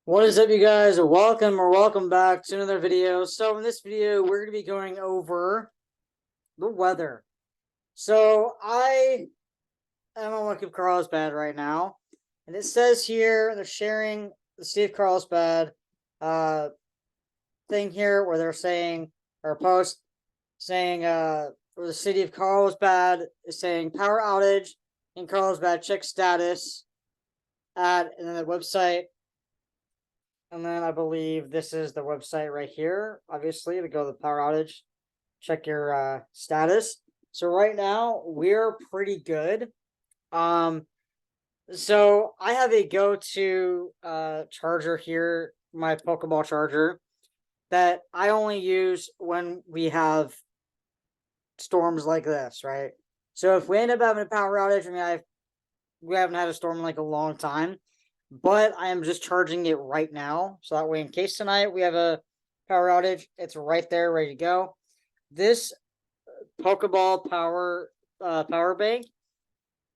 What is up, you guys? Welcome back to another video. So in this video, we're going to be going over the weather. So I am on Lake of Carlsbad right now, and it says here they're sharing the Steve Carlsbad thing here where they're saying, or a post saying where the city of Carlsbad is saying power outage in Carlsbad, check status at, and then the website. And then I believe this is the website right here, obviously, to go to the power outage, check your status. So right now, we're pretty good. So I have a go-to charger here, my Pokeball charger, that I only use when we have storms like this, right? So if we end up having a power outage, we haven't had a storm in like a long time, but I am just charging it right now. So that way, in case tonight we have a power outage, it's right there, ready to go. This Pokeball power bank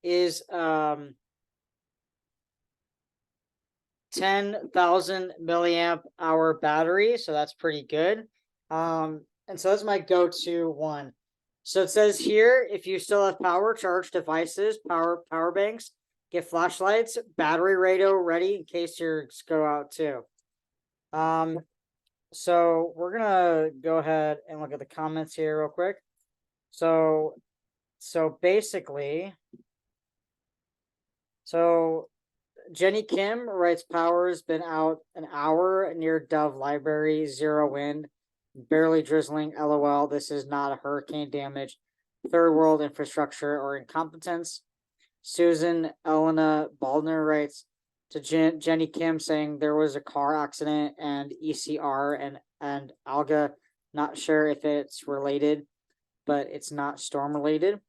is 10,000 milliamp hour battery, so that's pretty good. And so that's my go-to one. So it says here, if you still have power, charge devices, power banks, get flashlights, battery radio ready in case yours go out too. So we're gonna go ahead and look at the comments here real quick. So basically, Jenny Kim writes, power's been out an hour near Dove Library, zero wind, barely drizzling, lol. This is not a hurricane damage, third world infrastructure, or incompetence. Susan Elena Baldner writes to Jenny Kim saying there was a car accident and ECR and Alga. Not sure if it's related, but it's not storm related.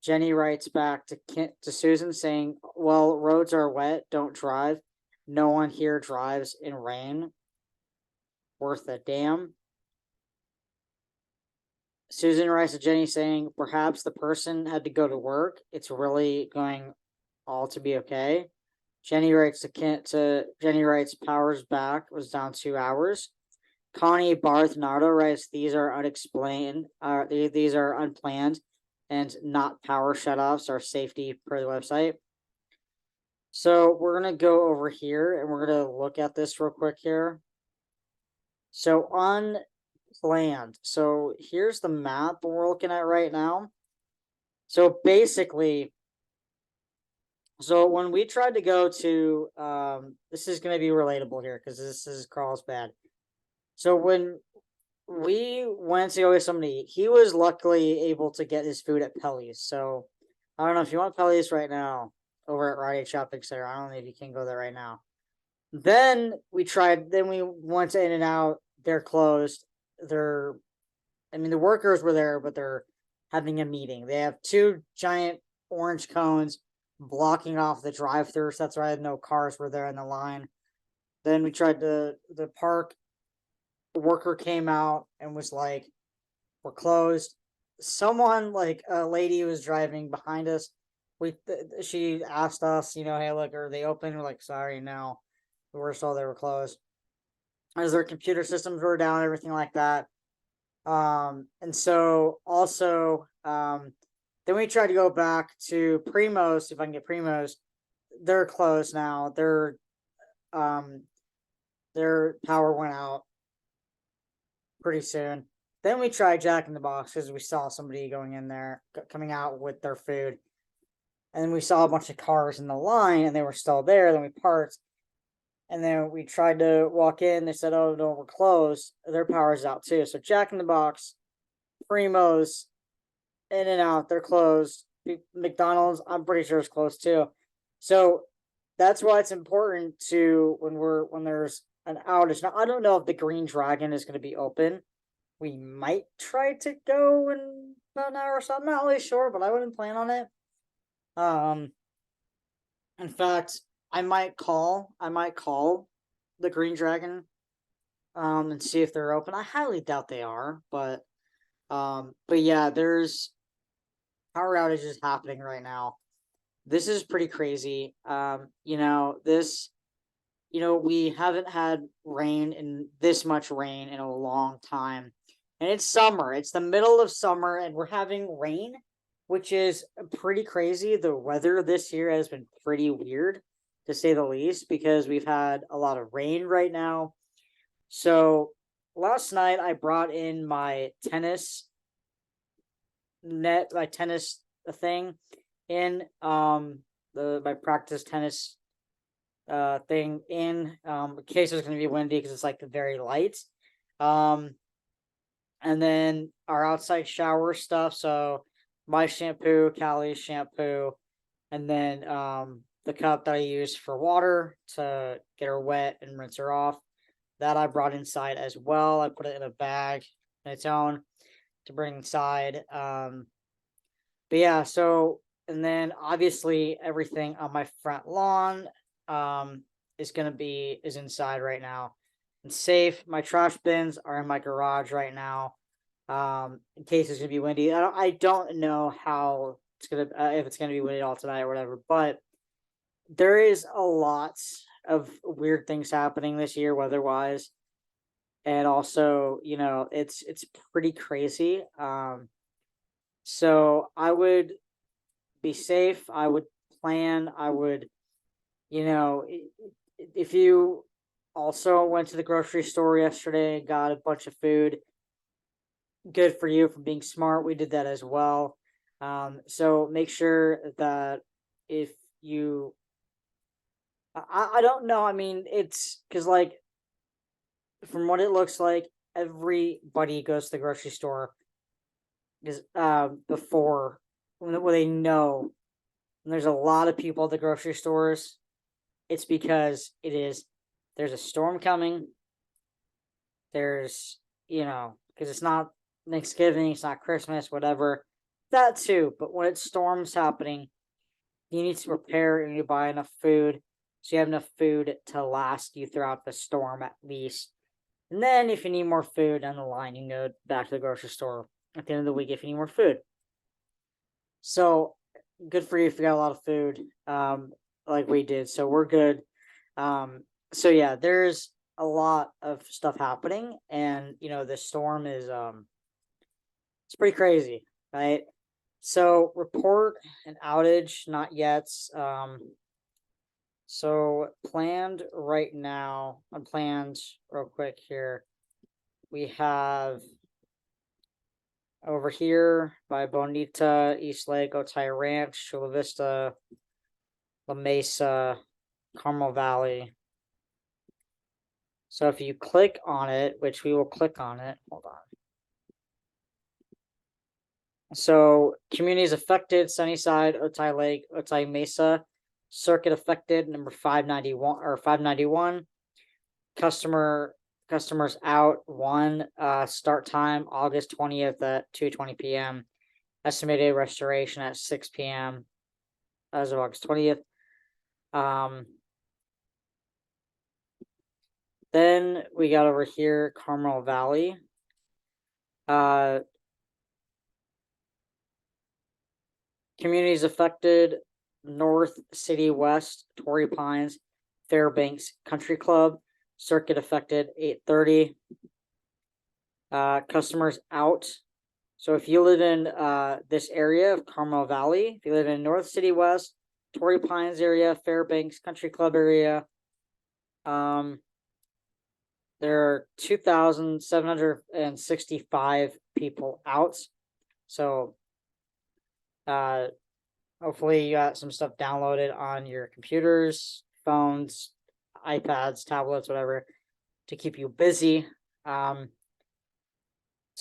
Jenny writes back to Susan saying, well, roads are wet, don't drive. No one here drives in rain. Worth a damn. Susan writes to Jenny saying, perhaps the person had to go to work. It's really going all to be okay. Jenny writes Jenny writes, power's back, was down 2 hours. Connie Barth Nardo writes, these are unexplained. These are unplanned and not power shutoffs or safety per the website. So we're going to go over here and we're going to look at this real quick here. So unplanned. So here's the map we're looking at right now. So basically, so when we tried to go to, this is going to be relatable here because this is Carlsbad. So when we went to go with somebody, he was luckily able to get his food at Pelly's. So I don't know if you want Pelly's right now over at Rite Aid Shopping Center. I don't know if you can go there right now. Then we went to In-N-Out. They're closed. The workers were there, but they're having a meeting. They have 2 giant orange cones blocking off the drive-through. So that's why no cars were there in the line. Then we tried the park. The worker came out and was like, we're closed. Someone, like a lady was driving behind us. She asked us, hey, look, are they open? We're like, sorry, no. We were told they were closed. As their computer systems were down, everything like that. And so also, then we tried to go back to Primos, if I can get Primos. They're closed now. Their power went out pretty soon. Then we tried Jack in the Box because we saw somebody going in there, coming out with their food. And then we saw a bunch of cars in the line and they were still there. Then we parked. And then we tried to walk in. They said, oh, no, we're closed. Their power's out too. So Jack in the Box, Primos, In-N-Out, they're closed. McDonald's, I'm pretty sure is closed too. So that's why it's important to, when there's an outage. Now, I don't know if the Green Dragon is going to be open. We might try to go in about an hour or so. I'm not really sure, but I wouldn't plan on it. In fact, I might call the Green Dragon and see if they're open. I highly doubt they are, but yeah, there's power outages happening right now. This is pretty crazy. This we haven't had rain in this much rain in a long time. And it's summer. It's the middle of summer and we're having rain, which is pretty crazy. The weather this year has been pretty weird, to say the least, because we've had a lot of rain right now. So last night I brought in my tennis my tennis thing in my practice tennis thing in case it's going to be windy because it's like very light. Um and then our outside shower stuff, so my shampoo, Callie's shampoo, and then the cup that I use for water to get her wet and rinse her off, that I brought inside as well. I put it in a bag on its own to bring inside. But yeah, so and then obviously everything on my front lawn is inside right now and safe. My trash bins are in my garage right now. In case it's gonna be windy. I don't know how it's gonna if it's gonna be windy all tonight or whatever, but there is a lot of weird things happening this year weather wise. And also, it's pretty crazy. So I would be safe. I would plan. I would, if you also went to the grocery store yesterday and got a bunch of food, good for you for being smart. We did that as well. So make sure that if you, I don't know. I mean, it's because like from what it looks like, everybody goes to the grocery store because before when they know and there's a lot of people at the grocery stores, it's because there's a storm coming. There's, because it's not Thanksgiving, it's not Christmas, whatever. That too. But when it's storms happening, you need to prepare and you buy enough food so you have enough food to last you throughout the storm at least. And then if you need more food down the line, you can go back to the grocery store at the end of the week if you need more food. So good for you if you got a lot of food, like we did. So we're good. So yeah, there's a lot of stuff happening, and the storm is it's pretty crazy, right? So report an outage, not yet. So planned right now, unplanned real quick here. We have over here by Bonita, East Lake, Otay Ranch, Chula Vista, La Mesa, Carmel Valley. So if you click on it, which we will click on it, hold on. So communities affected: Sunnyside, Otay Lake, Otay Mesa. Circuit affected, number 591 or 591. Customers out, one. Start time August 20th at 2:20 p.m. Estimated restoration at 6 p.m. as of August 20th. Then we got over here Carmel Valley. Communities affected: North City West, Torrey Pines, Fairbanks Country Club. Circuit affected 8:30. Customers out. So if you live in this area of Carmel Valley, if you live in North City West, Torrey Pines area, Fairbanks Country Club area, there are 2,765 people out. So hopefully you got some stuff downloaded on your computers, phones, iPads, tablets, whatever, to keep you busy. So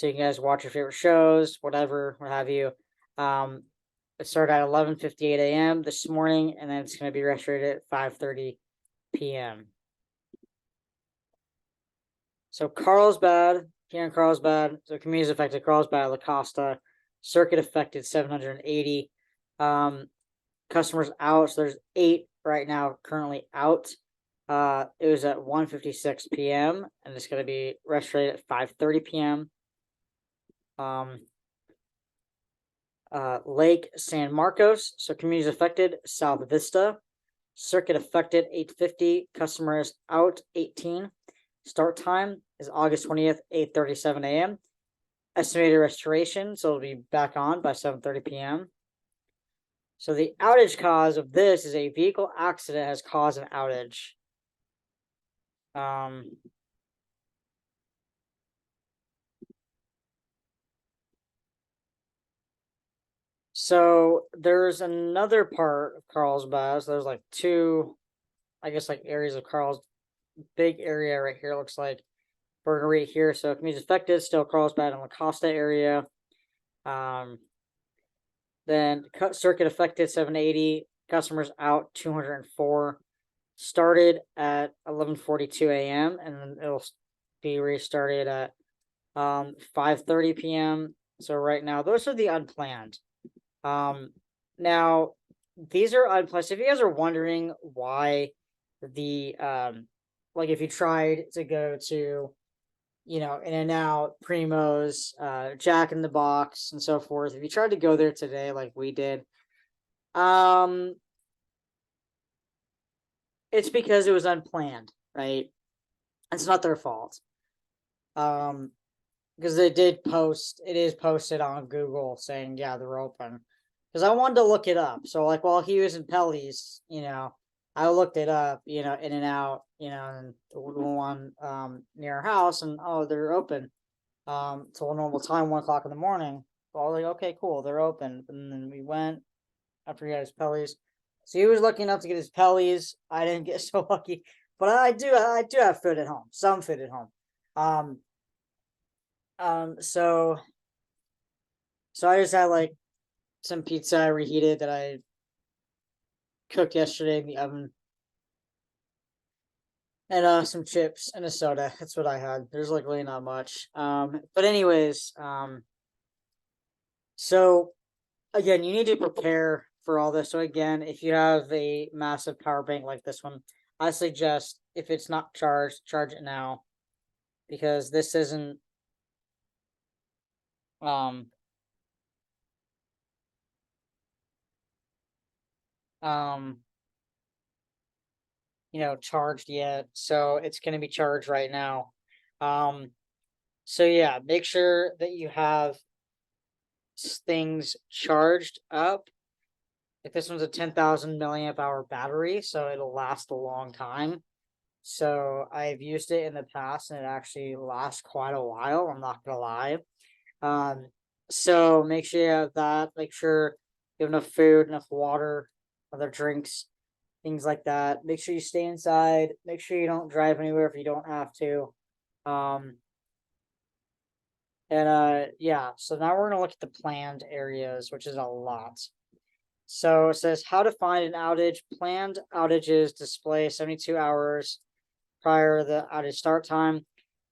you can guys watch your favorite shows, whatever, what have you. It started at 11:58 a.m. this morning, and then it's going to be restorated at 5:30 p.m. So Carlsbad, here in Carlsbad, so communities affected: Carlsbad, La Costa. Circuit affected 780. Customers out, so there's 8 right now currently out. It was at 1:56 p.m. and it's going to be restorated at 5:30 p.m. Lake San Marcos, so communities affected: South Vista, Circuit affected 8:50. Customers out 18. Start time is August 20th, 8:37 a.m. Estimated restoration, so it'll be back on by 7:30 p.m. So the outage cause of this is a vehicle accident has caused an outage. So there's another part of Carlsbad. So there's like two, I guess, like areas of Carl's big area right here. Looks like burger right here. So communities affected, still Carlsbad and La Costa area. Then circuit affected 780, customers out 204. Started at 11:42 a.m. and then it'll be restarted at 5:30 p.m. So right now, those are the unplanned. Now these are unplanned. So if you guys are wondering why the like if you tried to go to, you know, In-N-Out, Primo's, Jack in the Box, and so forth, if you tried to go there today like we did, it's because it was unplanned, right? It's not their fault. Because it is posted on Google saying, yeah, they're open. Because I wanted to look it up. So like while he was in Pelly's, you know, I looked it up, you know, In-N-Out, you know, and the one near our house, and oh, they're open till a normal time, 1 o'clock in the morning. So I was like, okay, cool, they're open. And then we went after he got his Pelly's. So he was lucky enough to get his Pelly's. I didn't get so lucky, but I do have food at home, some food at home. So I just had like some pizza I reheated that I cooked yesterday in the oven, and some chips and a soda. That's what I had. There's like really not much. But anyways, so again, you need to prepare for all this. So again, if you have a massive power bank like this one, I suggest if it's not charged, charge it now, because this isn't um um you know, charged yet, so it's going to be charged right now. So yeah, make sure that you have things charged up. Like this one's a 10,000 milliamp hour battery, so it'll last a long time. So I've used it in the past and it actually lasts quite a while, I'm not gonna lie. So make sure you have that. Make sure you have enough food, enough water, other drinks, things like that. Make sure you stay inside. Make sure you don't drive anywhere if you don't have to. Yeah, so now we're gonna look at the planned areas, which is a lot. So it says how to find an outage. Planned outages display 72 hours prior to the outage start time.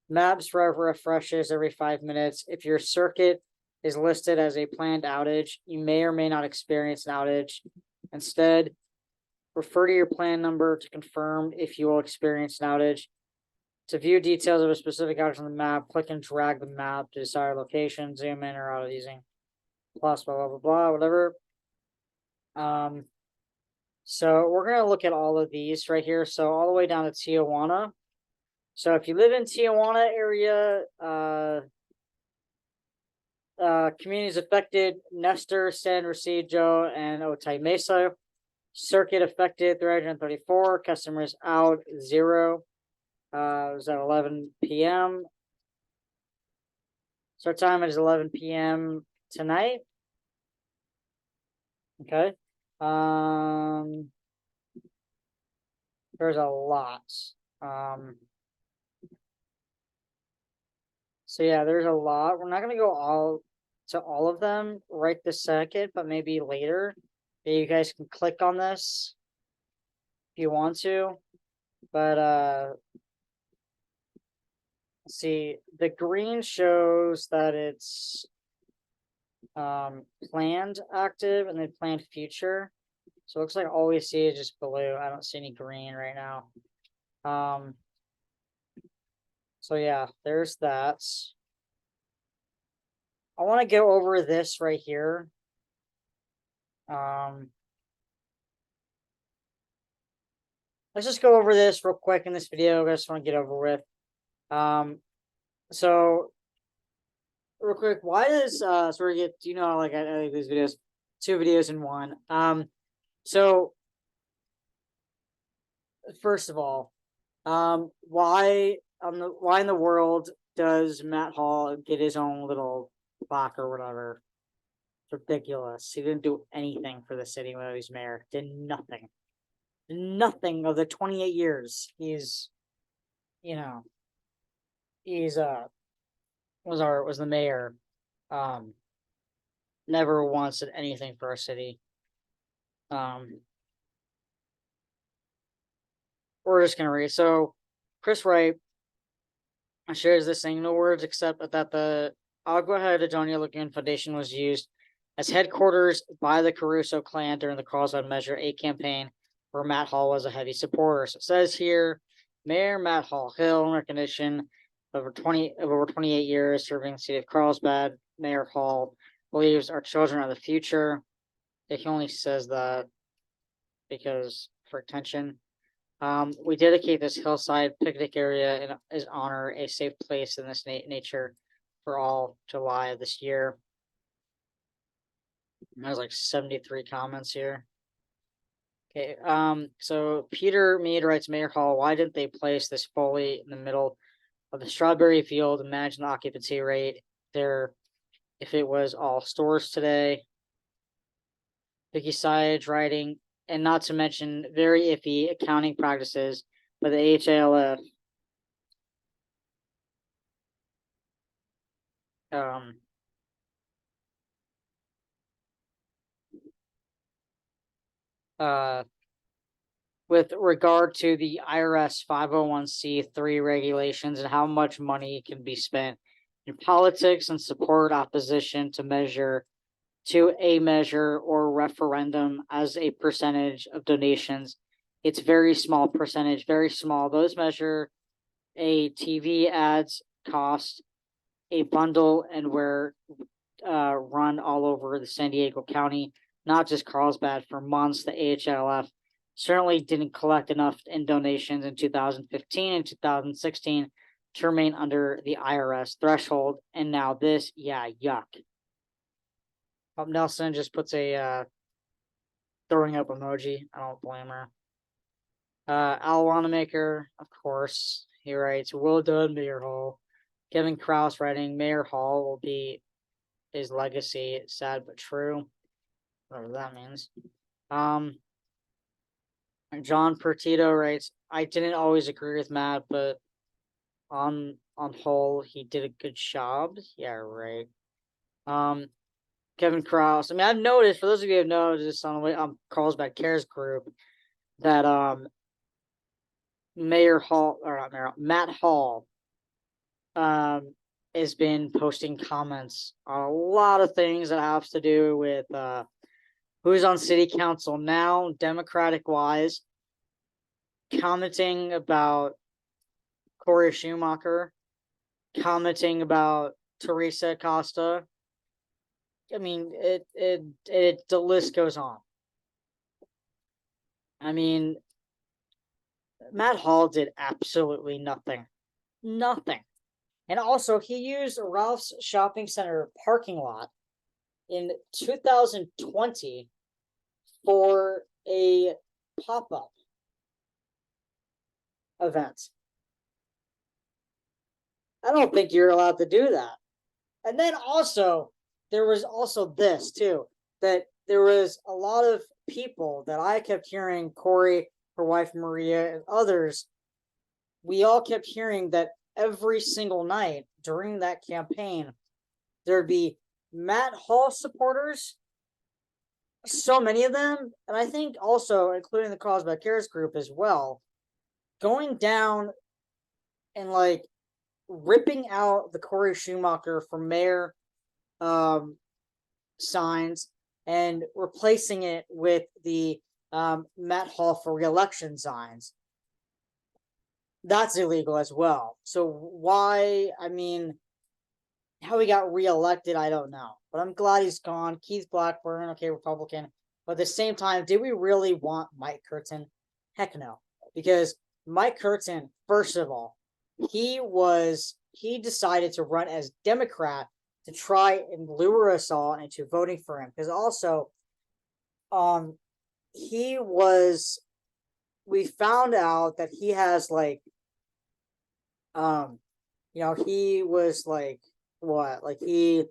Maps refreshes every 5 minutes. If your circuit is listed as a planned outage, you may or may not experience an outage. Instead, refer to your plan number to confirm if you will experience an outage. To view details of a specific outage on the map, click and drag the map to desired location, zoom in or out of using plus blah blah blah blah, whatever. So we're gonna look at all of these right here. So all the way down to Tijuana. So if you live in Tijuana area, communities affected: Nestor, San Rosillo, and Otay Mesa. Circuit affected 334. Customers out 0. It was at 11 p.m. Start time is 11 p.m. tonight. Okay. There's a lot. So yeah, there's a lot. We're not gonna go all of them right this second, but maybe later. You guys can click on this if you want to. But let's see, the green shows that it's planned active and then planned future. So it looks like all we see is just blue. I don't see any green right now. So yeah, there's that. I want to go over this right here. let's just go over this real quick in this video. I just want to get over with. So real quick, why does so we get, you know, like I like these videos, 2 videos in one. So first of all, why in the world does Matt Hall get his own little plaque or whatever? It's ridiculous. He didn't do anything for the city when he was mayor. Did nothing. Nothing of the 28 years. He's, you know, he's was the mayor. Never once did anything for our city. We're just gonna read. So Chris Wright shares this saying, no words except that the Agua Hedatonia Lagoon Foundation was used as headquarters by the Caruso clan during the Carlsbad Measure 8 campaign, where Matt Hall was a heavy supporter. So it says here, Mayor Matt Hall Hill, in recognition of over 28 years serving the city of Carlsbad, Mayor Hall believes our children are the future. He only says that because for attention. We dedicate this hillside picnic area in his honor, a safe place in this nature for all July of this year. There's like 73 comments here. Okay, so Peter Mead writes, Mayor Hall, why didn't they place this folly in the middle of the strawberry field? Imagine the occupancy rate there if it was all stores today. Vicky Sage writing, and not to mention very iffy accounting practices by the HALF. With regard to the IRS 501c3 regulations and how much money can be spent in politics and support opposition to a measure or referendum as a percentage of donations. It's very small percentage, very small. Those measure a TV ads cost a bundle and were run all over the San Diego County, not just Carlsbad, for months. The AHLF certainly didn't collect enough in donations in 2015 and 2016 to remain under the IRS threshold. And now this, yeah, yuck. Nelson just puts a throwing up emoji. I don't blame her. Al Wanamaker, of course, he writes, well done, Mayor Hall. Kevin Krause writing, Mayor Hall will be his legacy, sad but true. Whatever that means. John Pertito writes, I didn't always agree with Matt, but on whole, he did a good job. Yeah, right. Kevin Krause. I mean, I've noticed, for those of you who have noticed on the way Carlsbad Cares group, that Mayor Hall, or not Mayor, Matt Hall has been posting comments on a lot of things that have to do with who's on city council now, Democratic wise, commenting about Corey Schumacher, commenting about Teresa Acosta. I mean, the list goes on. I mean, Matt Hall did absolutely nothing. Nothing. And also, he used Ralph's Shopping Center parking lot in 2020 for a pop-up event. I don't think you're allowed to do that. And then also, there was also this too, that there was a lot of people that I kept hearing, Corey, her wife Maria, and others, we all kept hearing that every single night during that campaign, there'd be Matt Hall supporters, so many of them, and I think also including the Carlsbad Cares group as well, going down and like ripping out the Corey Schumacher for mayor signs and replacing it with the Matt Hall for re-election signs. That's illegal as well. So why, I mean, how he got re-elected, I don't know. But I'm glad he's gone. Keith Blackburn, okay, Republican. But at the same time, did we really want Mike Curtin? Heck no. because Mike Curtin, first of all, he decided to run as Democrat to try and lure us all into voting for him. Because also, he was, we found out that he has like, he was like, what? Like he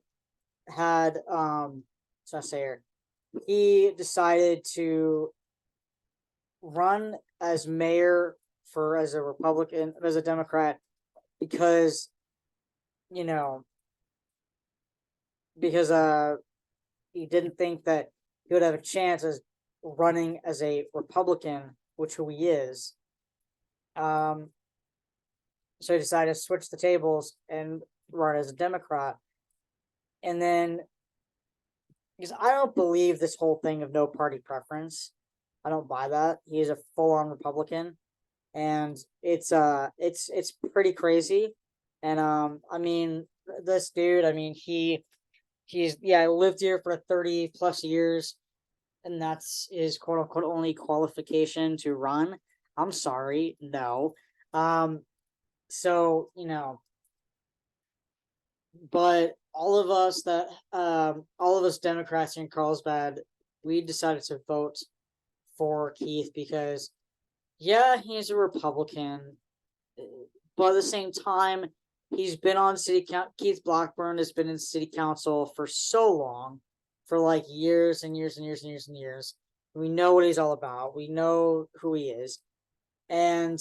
had, so I say here, he decided to run as mayor as a Republican, as a Democrat, because, you know, because he didn't think that he would have a chance as running as a Republican, which who he is. So he decided to switch the tables and run as a Democrat. And then, because I don't believe this whole thing of no party preference, I don't buy that. He is a full-on Republican, and it's pretty crazy. And I mean, this dude, I mean, he's lived here for 30 plus years, and that's his quote unquote only qualification to run. I'm sorry, no. So, but all of us Democrats in Carlsbad, we decided to vote for Keith because, yeah, he's a Republican, but at the same time, he's been on city council. Keith Blackburn has been in city council for so long, for like years and years and years and years and years. We know what he's all about. We know who he is, and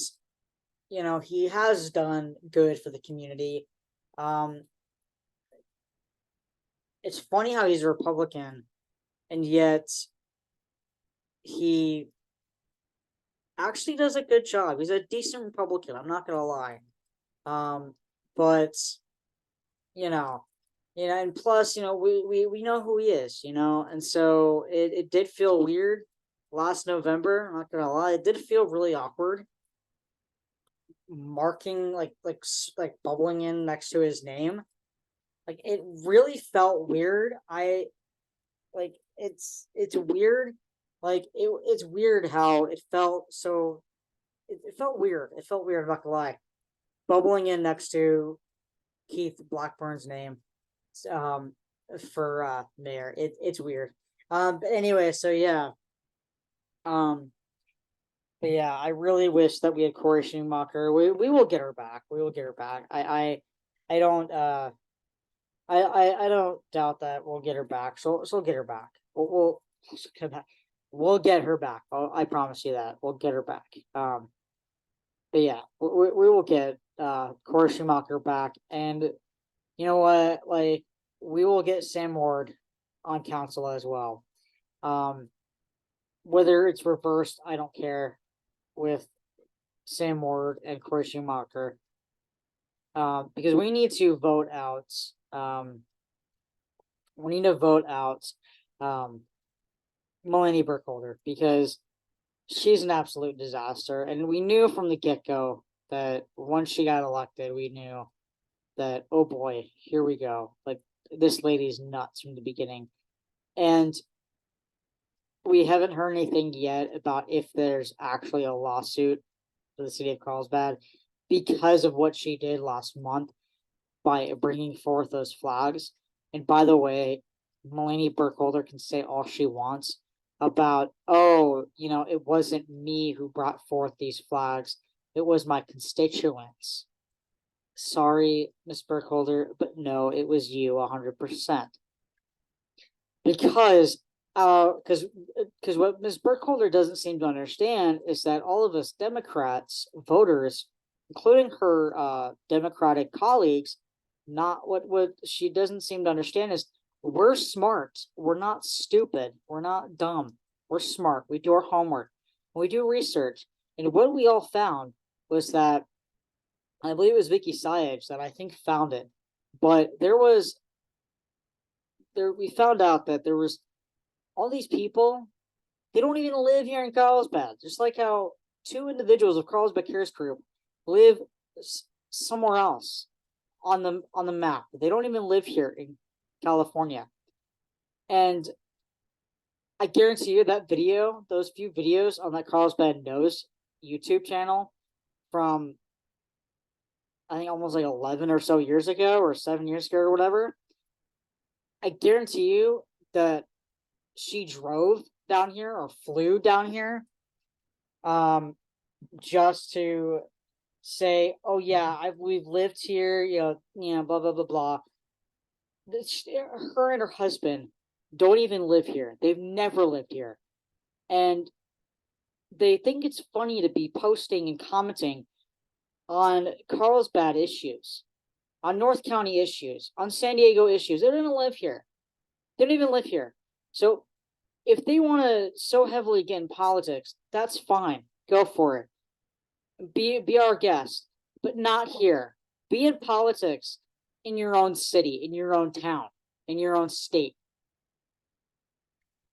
he has done good for the community. It's funny how he's a Republican, and yet he actually does a good job. He's a decent Republican. I'm not gonna lie. But and plus, we know who he is, and so it did feel weird last November. I'm not gonna lie, it did feel really awkward. Marking like bubbling in next to his name, like it really felt weird. It's weird, like it's weird how it felt. So it felt weird. It felt weird. I'm not gonna lie, bubbling in next to Keith Blackburn's name, for mayor. It's weird. But anyway, so yeah. But yeah, I really wish that we had Corey Schumacher. We will get her back. We will get her back. I don't I don't doubt that we'll get her back. So we'll get her back. We'll get her back. I promise you that we'll get her back. But yeah, we will get Corey Schumacher back, and you know what? Like, we will get Sam Ward on council as well. Whether it's reversed, I don't care, with Sam Ward and Corey Schumacher. Because we need to vote out. We need to vote out Melanie Burkholder, because she's an absolute disaster. And we knew from the get-go that once she got elected, we knew that, oh boy, here we go. Like, this lady's nuts from the beginning. And we haven't heard anything yet about if there's actually a lawsuit for the city of Carlsbad because of what she did last month by bringing forth those flags. And by the way, Melanie Burkholder can say all she wants about, oh, it wasn't me who brought forth these flags. It was my constituents. Sorry, Miss Burkholder, but no, it was you 100%. Because what Ms. Burkholder doesn't seem to understand is that all of us Democrats, voters, including her Democratic colleagues, not what she doesn't seem to understand is we're smart. We're not stupid. We're not dumb. We're smart. We do our homework. We do research. And what we all found was that, I believe it was Vicky Sayegh that I think found it, but we found out that there was all these people, they don't even live here in Carlsbad. Just like how two individuals of Carlsbad Cares Group live somewhere else on the map. They don't even live here in California. And I guarantee you that those few videos on that Carlsbad Knows YouTube channel from, I think, almost like 11 or so years ago, or 7 years ago, or whatever. I guarantee you that she drove down here or flew down here just to say, oh yeah, we've lived here, blah blah blah blah. Her and her husband don't even live here. They've never lived here. And they think it's funny to be posting and commenting on Carlsbad issues, on North County issues, on San Diego issues. They don't even live here. They don't even live here. So if they want to so heavily get in politics, that's fine. Go for it. Be our guest, but not here. Be in politics in your own city, in your own town, in your own state.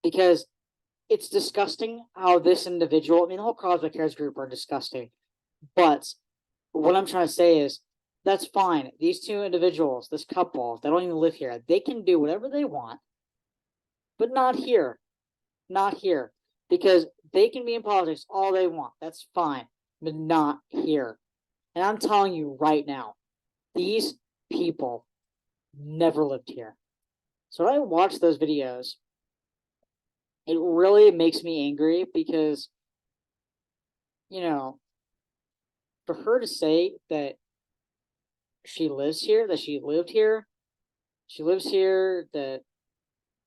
Because it's disgusting how this individual, I mean, the whole Carlsbad Cares group are disgusting. But what I'm trying to say is, that's fine. These two individuals, this couple, they don't even live here. They can do whatever they want, but not here. Not here. Because they can be in politics all they want. That's fine, but not here. And I'm telling you right now, these people never lived here. So when I watch those videos, it really makes me angry because, for her to say that she lives here, that she lived here, she lives here, that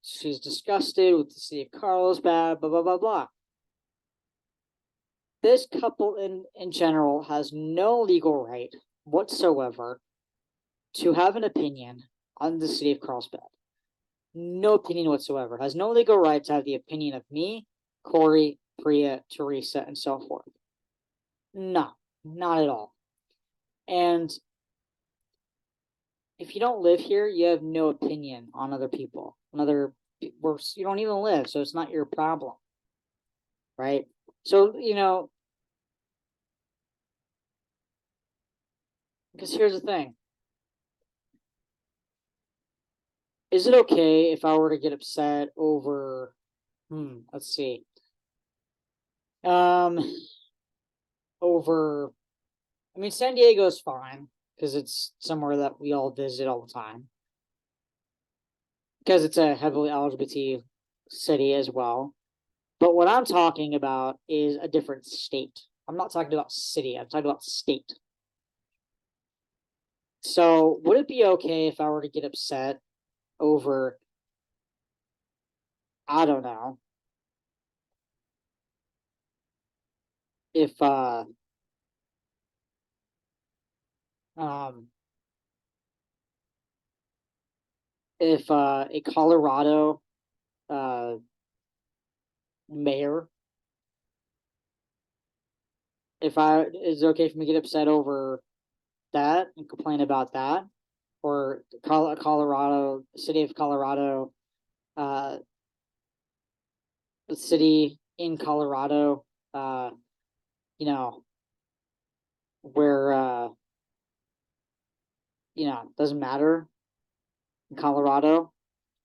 she's disgusted with the city of Carlsbad, blah, blah, blah, blah. This couple in general has no legal right whatsoever to have an opinion on the city of Carlsbad. No opinion whatsoever. Has no legal right to have the opinion of me, Corey, Priya, Teresa, and so forth. No, not at all. And if you don't live here, you have no opinion on other people, you don't even live, so it's not your problem, right? So, because here's the thing. Is it okay if I were to get upset over, let's see, over, I mean, San Diego is fine because it's somewhere that we all visit all the time, because it's a heavily LGBT city as well. But what I'm talking about is a different state. I'm not talking about city. I'm talking about state. So would it be okay if I were to get upset over, I don't know, if um a Colorado mayor, if I is it okay for me to get upset over that and complain about that, or Colorado, city of Colorado, the city in Colorado, you know, where doesn't matter in Colorado,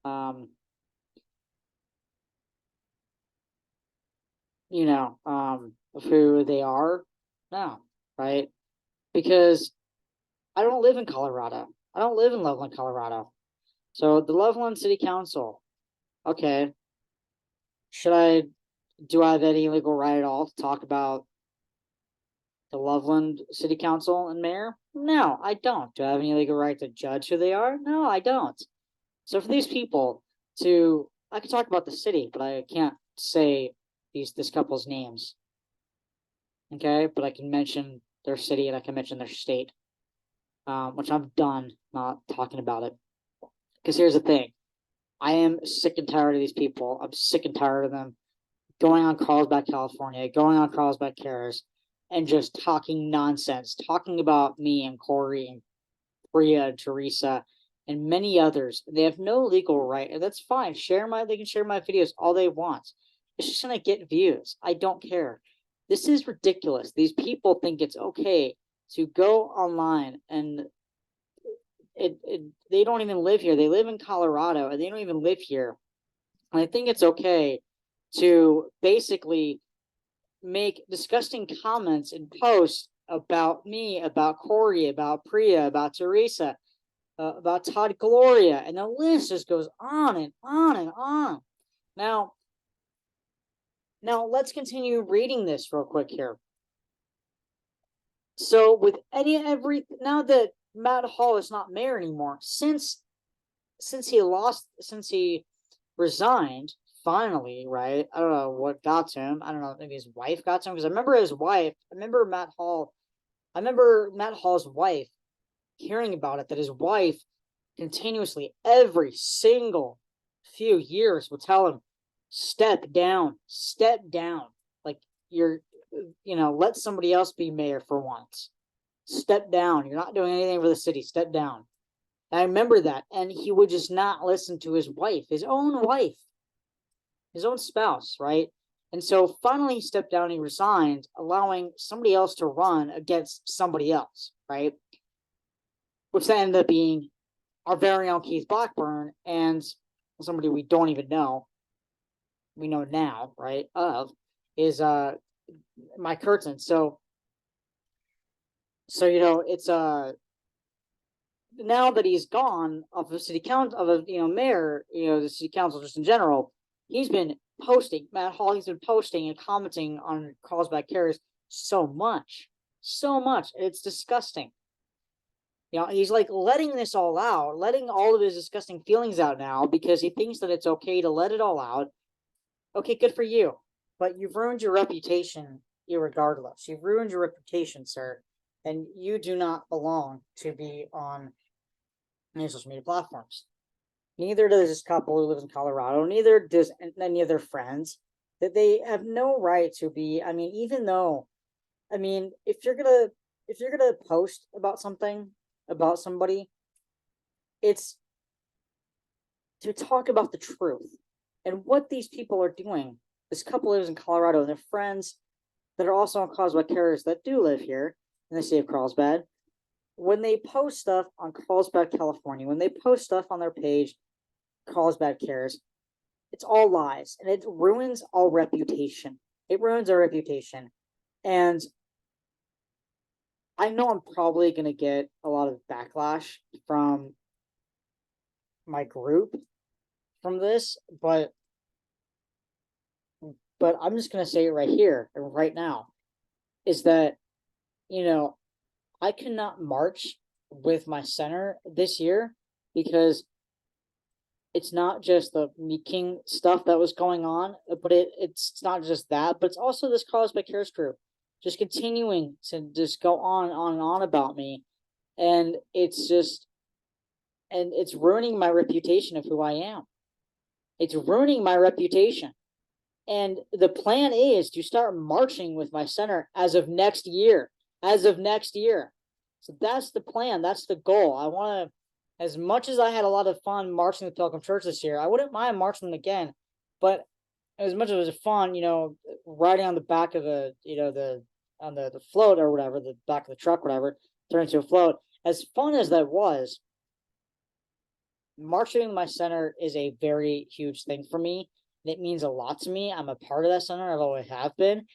um, of who they are. No, right? Because I don't live in Colorado. I don't live in Loveland, Colorado. So the Loveland City Council, okay, do I have any legal right at all to talk about the Loveland City Council and mayor? No, I don't. Do I have any legal right to judge who they are? No, I don't. So for these people I can talk about the city, but I can't say this couple's names. Okay, but I can mention their city and I can mention their state, which I'm done not talking about it. Because here's the thing. I am sick and tired of these people. I'm sick and tired of them going on Carlsbad, California, going on Carlsbad Cares, and just talking nonsense, talking about me and Corey and Priya and Teresa and many others. They have no legal right, and that's fine. They can share my videos all they want. It's just gonna get views. I don't care. This is ridiculous. These people think it's okay to go online and they don't even live here. They live in Colorado and they don't even live here. And I think it's okay to basically make disgusting comments and posts about me, about Corey, about Priya, about Teresa, about Todd Gloria, and the list just goes on and on and on. Now let's continue reading this real quick here. So with now that Matt Hall is not mayor anymore, since he resigned finally, right? I don't know what got to him. I don't know, maybe his wife got to him, because I remember Matt Hall's wife hearing about it, that his wife continuously every single few years would tell him, step down, like let somebody else be mayor for once, step down, you're not doing anything for the city, step down. And I remember that, and he would just not listen to his own spouse, right? And so finally he stepped down, he resigned, allowing somebody else to run against somebody else, right? Which then ended up being our very own Keith Blackburn, and somebody we don't even know, we know now, right, is Mike Curtin. So it's now that he's gone off of city council, of mayor, the city council just in general, he's been posting, Matt Hall, he's been posting and commenting on Carlsbad Cares so much. It's disgusting. He's like letting this all out, letting all of his disgusting feelings out now, because he thinks that it's okay to let it all out. Okay, good for you. But you've ruined your reputation irregardless. You've ruined your reputation, sir. And you do not belong to be on any social media platforms. Neither does this couple who lives in Colorado, neither does any of their friends. That they have no right to be. I mean, if you're gonna post about something, about somebody, it's to talk about the truth. And what these people are doing, this couple lives in Colorado, and their friends that are also on Carlsbad Cares that do live here in the city of Carlsbad, when they post stuff on Carlsbad, California, when they post stuff on their page, Carlsbad Cares, it's all lies, and it ruins our reputation. It ruins our reputation. And I know I'm probably going to get a lot of backlash from my group from this, but I'm just going to say it right here and right now, is that, I cannot march with my center this year, because it's not just the Meat King stuff that was going on, but it's not just that, but it's also this Carlsbad Cares crew just continuing to just go on and on and on about me. And it's ruining my reputation of who I am. It's ruining my reputation. And the plan is to start marching with my center as of next year. So that's the plan. That's the goal. I want to, as much as I had a lot of fun marching with Pilgrim Church this year, I wouldn't mind marching them again. But as much as it was fun, riding on the back of the float or whatever, the back of the truck, whatever, turned into a float, as fun as that was, marching my center is a very huge thing for me. It means a lot to me. I'm a part of that center. I've always have been,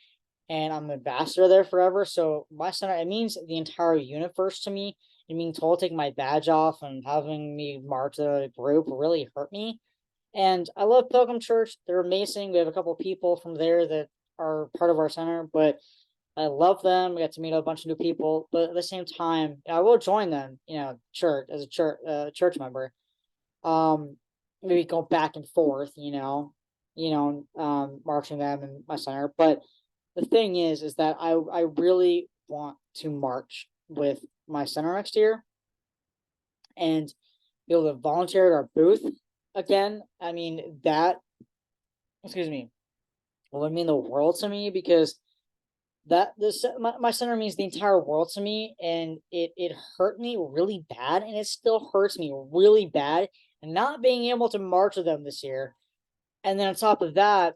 and I'm an ambassador there forever. So my center, it means the entire universe to me. And being told to take my badge off and having me march the group really hurt me. And I love Pilgrim Church. They're amazing. We have a couple of people from there that are part of our center, but I love them. We got to meet a bunch of new people, but at the same time, I will join them, church as a church member. Maybe go back and forth, marching them in my center. But the thing is that I really want to march with my center next year and be able to volunteer at our booth again. I mean, will mean the world to me, because my center means the entire world to me, and it hurt me really bad, and it still hurts me really bad, and not being able to march with them this year. And then on top of that,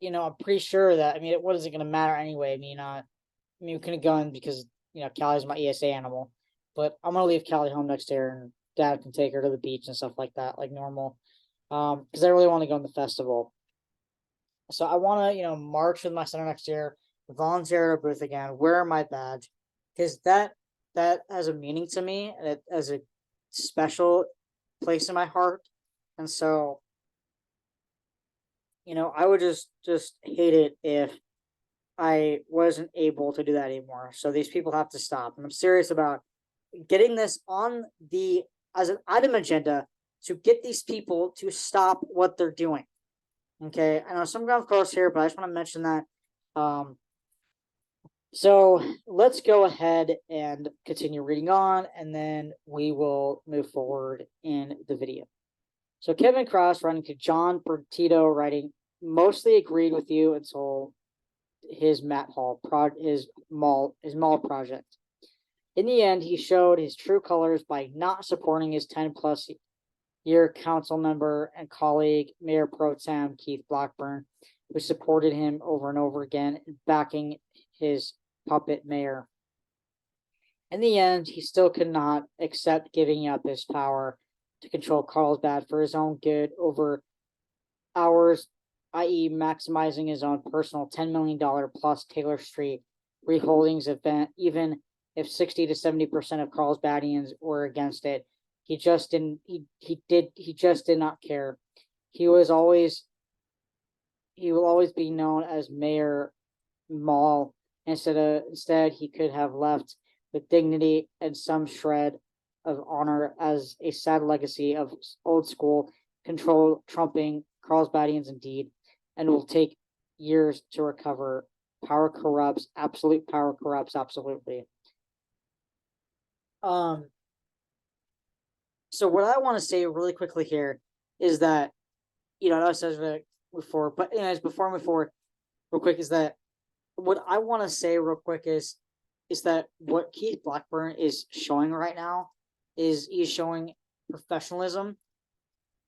I'm pretty sure that, what is it going to matter anyway? We couldn't go in because, Callie's my ESA animal, but I'm going to leave Callie home next year, and Dad can take her to the beach and stuff like that, like normal. Because I really want to go in the festival. So I want to, march with my center next year. volunteer at a booth again, wear my badge, because that has a meaning to me, and it has a special place in my heart. And so, I would just hate it if I wasn't able to do that anymore. So these people have to stop. And I'm serious about getting this on the as an item agenda to get these people to stop what they're doing. Okay, I know some ground close here, but I just want to mention that. So let's go ahead and continue reading on, and then we will move forward in the video. So Kevin Cross writing to John Bertito, writing, mostly agreed with you until his Matt Hall his mall project. In the end, he showed his true colors by not supporting his 10+ year council member and colleague, Mayor Pro Tem Keith Blackburn, who supported him over and over again, backing his puppet mayor. In the end, he still could not accept giving up his power to control Carlsbad for his own good over ours, i.e. maximizing his own personal $10 million plus Taylor Street reholdings event, even if 60 to 70% of Carlsbadians were against it. He just did not care. He will always be known as Mayor Mall. Instead, he could have left with dignity and some shred of honor as a sad legacy of old school control trumping Carlsbadians indeed, and will take years to recover. Power corrupts. Absolute power corrupts. Absolutely. So what I want to say really quickly here is that, I know I said it before, but anyways, before I move forward, real quick, is that what I want to say real quick is that what Keith Blackburn is showing right now is he's showing professionalism.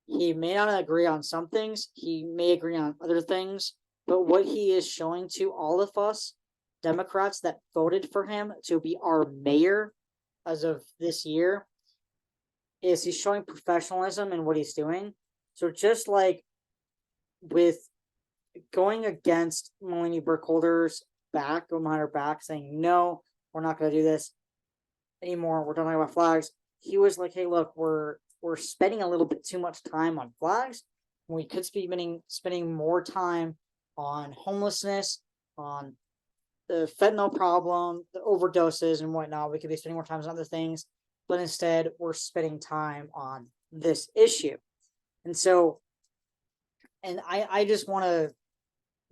He may not agree on some things, he may agree on other things, but what he is showing to all of us Democrats that voted for him to be our mayor as of this year is he's showing professionalism in what he's doing. So just like with going against Melanie Burkholder's back, behind her back, saying, no, we're not going to do this anymore. We're talking about flags. He was like, hey, look, we're spending a little bit too much time on flags. We could be spending more time on homelessness, on the fentanyl problem, the overdoses and whatnot. We could be spending more time on other things, but instead we're spending time on this issue. And so, and I just want to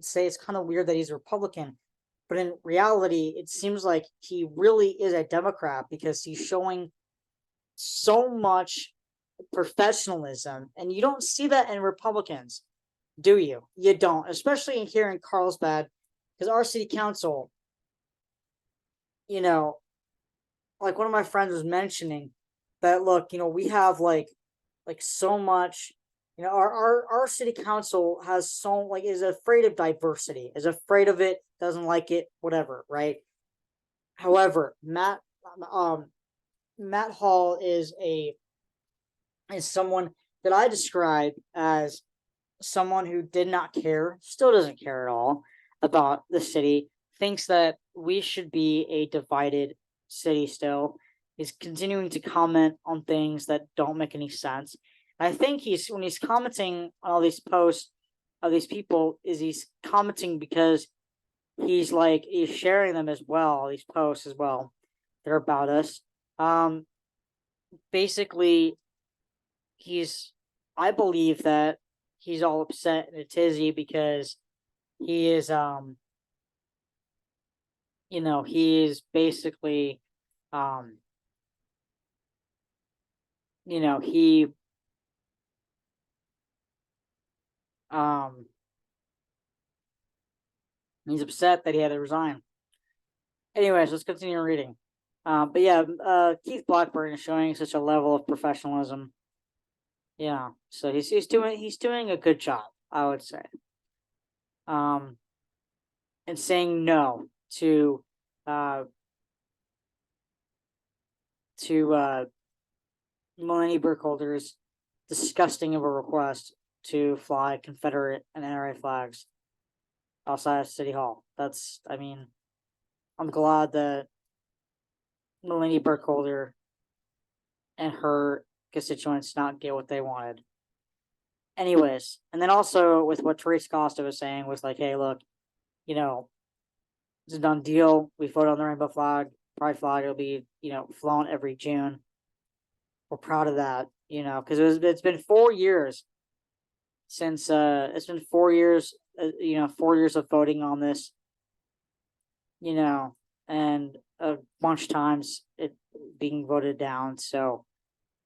say it's kind of weird that he's a Republican, but in reality, it seems like he really is a Democrat because he's showing so much professionalism, and you don't see that in Republicans, do you? You don't, especially here in Carlsbad, because our city council, like one of my friends was mentioning that, look, we have like so much, our city council has is afraid of diversity, is afraid of it, doesn't like it, whatever, right? However, Matt Hall is someone that I describe as someone who did not care, still doesn't care at all about the city, thinks that we should be a divided city still, is continuing to comment on things that don't make any sense. And I think when he's commenting on all these posts of these people, he's commenting because he's sharing them as well, these posts as well, that are about us. Basically, I believe that he's all upset in a tizzy because he is, he is basically, he, he's upset that he had to resign. Anyways, let's continue reading. But yeah, Keith Blackburn is showing such a level of professionalism. Yeah, so he's doing a good job, I would say. And saying no to Melanie Burkholder's disgusting of a request to fly Confederate and NRA flags outside of City Hall. I mean, I'm glad that Melanie Burkholder and her constituents not get what they wanted. Anyways, and then also with what Therese Costa was saying was like, hey, look, you know, it's a done deal. We voted on the rainbow flag, pride flag. It'll be, flown every June. We're proud of that, because it's been 4 years since it's been 4 years, 4 years of voting on this, and a bunch of times it being voted down. So,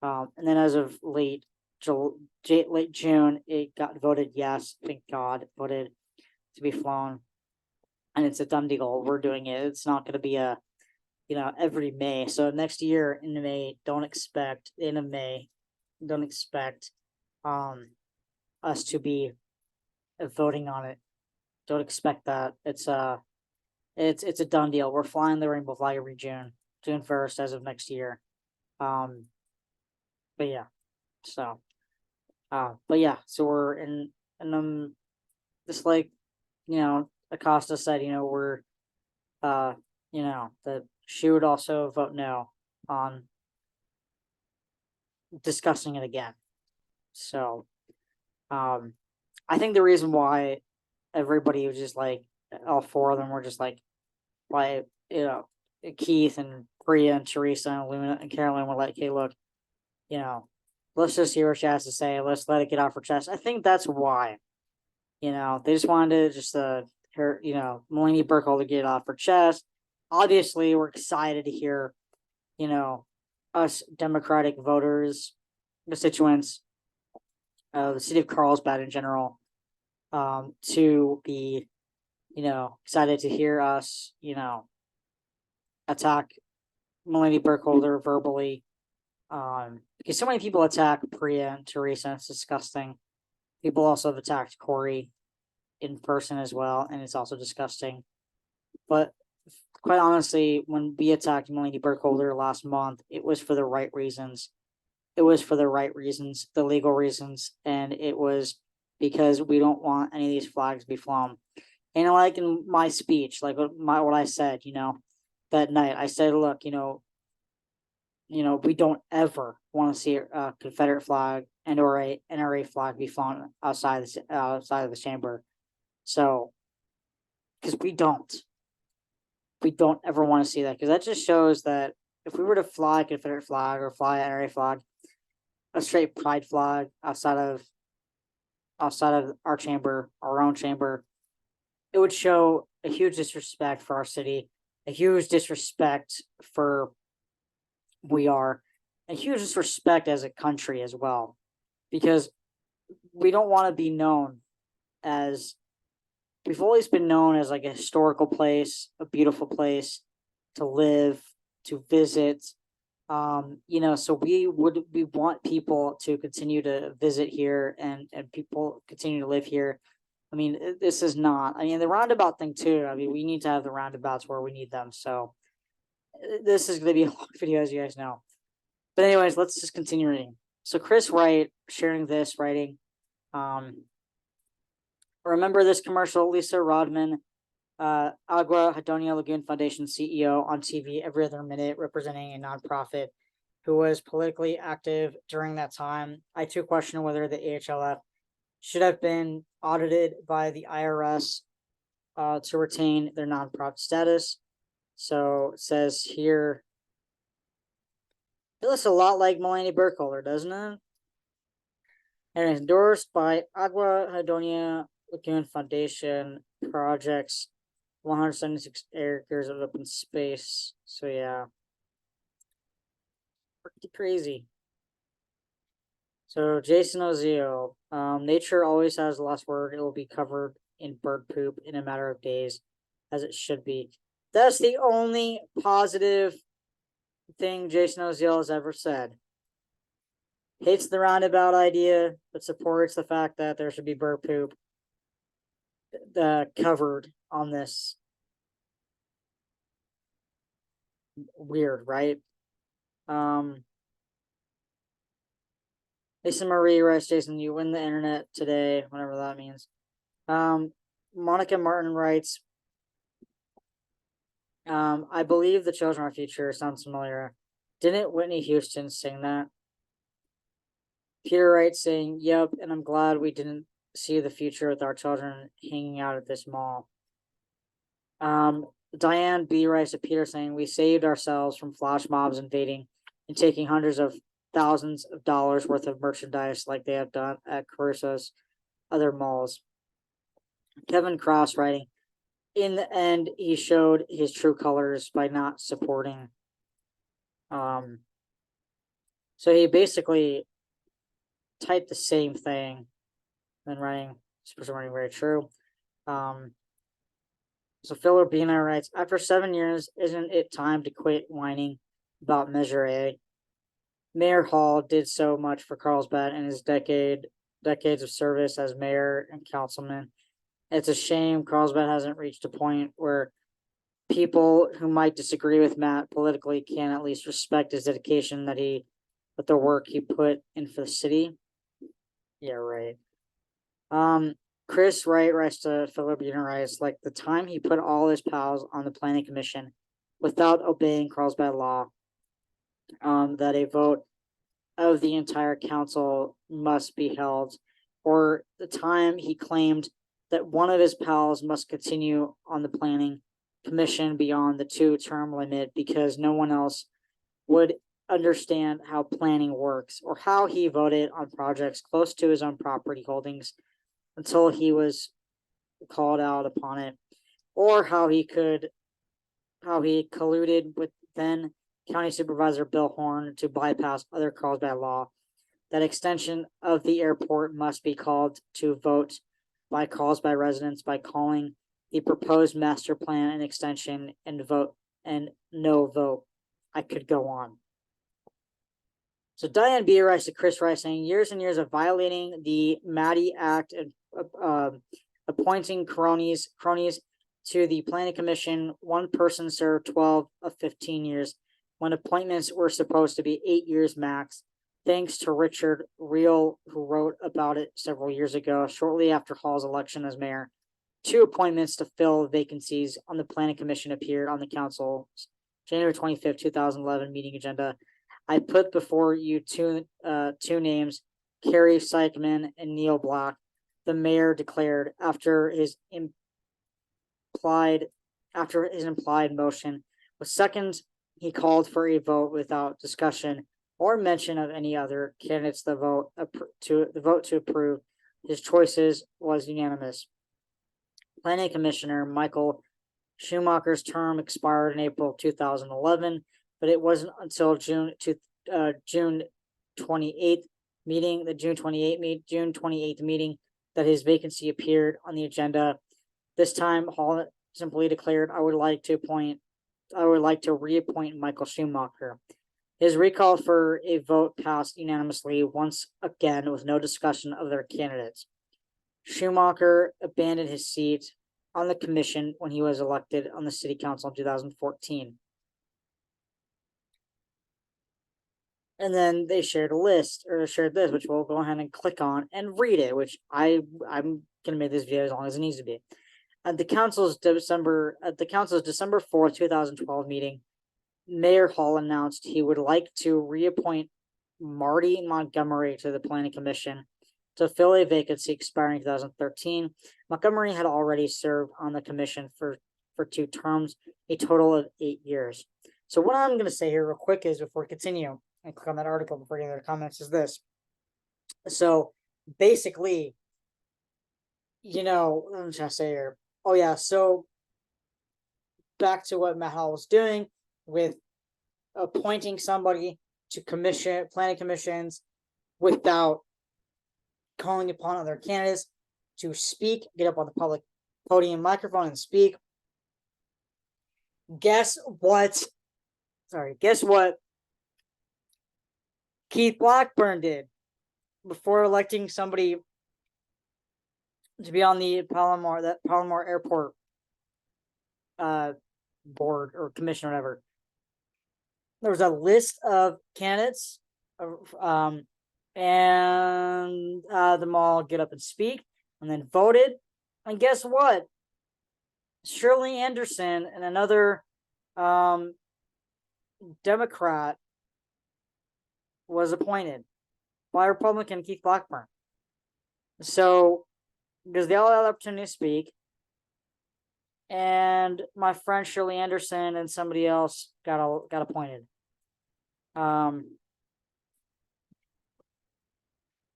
and then as of late June, it got voted yes. Thank God, voted to be flown, and it's a done deal. We're doing it. It's not going to be a, every May. So next year in May, don't expect us to be voting on it. Don't expect that. It's a done deal. We're flying the rainbow flag every June 1st as of next year. But yeah, so so we're in, and just like, Acosta said, we're that she would also vote no on discussing it again. So I think the reason why everybody was just like, all 4 of them were just like, why, Keith and Priya and Teresa and Luna and Carolyn were like, hey, look, let's just hear what she has to say. Let's let it get off her chest. I think that's why, they just wanted to just her, Melanie Burkholder get it off her chest. Obviously, we're excited to hear, us Democratic voters, constituents, the city of Carlsbad in general, to be, excited to hear us, attack Melanie Burkholder verbally, because so many people attack Priya and Teresa. It's disgusting. People also have attacked Corey in person as well, and it's also disgusting. But quite honestly, when we attacked Melanie Burkholder last month, it was for the right reasons. It was for the right reasons, the legal reasons, and it was because we don't want any of these flags to be flown. And like in my speech, like what I said, that night, I said, look, we don't ever want to see a Confederate flag and or a NRA flag be flown outside of the chamber. So, because we don't ever want to see that, because that just shows that if we were to fly a Confederate flag or fly an NRA flag, a straight pride flag outside of our chamber, our own chamber, it would show a huge disrespect for our city, a huge disrespect for we are, a huge disrespect as a country as well, because we don't want to be known as, we've always been known as like a historical place, a beautiful place to live, to visit. So we want people to continue to visit here and people continue to live here. I mean, this is not, the roundabout thing too. We need to have the roundabouts where we need them. So this is going to be a long video, as you guys know. But anyways, let's just continue reading. So Chris Wright sharing this, writing, remember this commercial, Lisa Rodman, Agua Hadonia Lagoon Foundation CEO on TV every other minute, representing a nonprofit who was politically active during that time. I too question whether the AHLF should have been audited by the IRS to retain their nonprofit status. So it says here, it looks a lot like Melanie Burkholder, doesn't it? And it's endorsed by Agua Hadonia Lagoon Foundation projects, 176 acres of open space. So yeah, pretty crazy. So Jason Oziel, nature always has the last word. It will be covered in bird poop in a matter of days, as it should be. That's the only positive thing Jason Oziel has ever said. Hates the roundabout idea, but supports the fact that there should be bird poop covered on this. Weird, right? Lisa Marie writes, Jason, you win the internet today, whatever that means. Monica Martin writes, I believe the children are future sounds familiar. Didn't Whitney Houston sing that? Peter Wright saying, "Yep," and I'm glad we didn't see the future with our children hanging out at this mall. Diane B. writes to Peter saying, "We saved ourselves from flash mobs invading and taking hundreds of thousands of dollars worth of merchandise like they have done at Caruso's other malls." Kevin Cross writing, "In the end, he showed his true colors by not supporting." So he basically typed the same thing and writing, this person writing very true. So Phil Urbina writes, "After 7 years, isn't it time to quit whining about Measure A? Mayor Hall did so much for Carlsbad in his decades of service as mayor and councilman. It's a shame Carlsbad hasn't reached a point where people who might disagree with Matt politically can at least respect his dedication with the work he put in for the city." Yeah, right. Chris Wright writes to Philip writes, "Like the time he put all his pals on the planning commission without obeying Carlsbad law, that a vote of the entire council must be held, or the time he claimed that one of his pals must continue on the planning commission beyond the 2-term limit because no one else would understand how planning works or how he voted on projects close to his own property holdings until he was called out upon it, or how he colluded with then County Supervisor Bill Horn to bypass other Carlsbad law. That extension of the airport must be called to vote by Carlsbad residents by calling the proposed master plan an extension and vote and no vote." I could go on. So Diane B. writes to Chris Rice saying, "Years and years of violating the Maddie Act and appointing cronies to the planning commission. One person served 12 of 15 years when appointments were supposed to be 8 years max. Thanks to Richard Reel, who wrote about it several years ago, shortly after Hall's election as mayor. 2 appointments to fill vacancies on the planning commission appeared on the council's January 25th, 2011 meeting agenda. I put before you two names, Kerry Sykman and Neil Black," the mayor declared after his implied motion. With seconds, he called for a vote without discussion or mention of any other candidates. The vote to approve his choices was unanimous. Planning Commissioner Michael Schumacher's term expired in April 2011, but it wasn't until June 28th meeting, the June 28th meeting, that his vacancy appeared on the agenda. This time, Hall simply declared, I would like to reappoint Michael Schumacher." His recall for a vote passed unanimously once again with no discussion of their candidates. Schumacher abandoned his seat on the commission when he was elected on the city council in 2014. And then they shared this, which we'll go ahead and click on and read it, which I'm going to make this video as long as it needs to be. At the council's December 4th, 2012 meeting, Mayor Hall announced he would like to reappoint Marty Montgomery to the planning commission to fill a vacancy expiring in 2013. Montgomery had already served on the commission for 2 terms, a total of 8 years. So what I'm going to say here real quick is, before we continue and click on that article before getting their comments, is this. So basically, what I'm trying to say here. Oh yeah, so back to what Matt Hall was doing with appointing somebody to planning commissions without calling upon other candidates to speak, get up on the public podium microphone and speak. Guess what Keith Blackburn did before electing somebody to be on the Palomar Airport board or commission or whatever. There was a list of candidates, and them all get up and speak, and then voted. And guess what? Shirley Anderson and another Democrat was appointed by Republican Keith Blackburn. So, because they all had the opportunity to speak, and my friend Shirley Anderson and somebody else got appointed.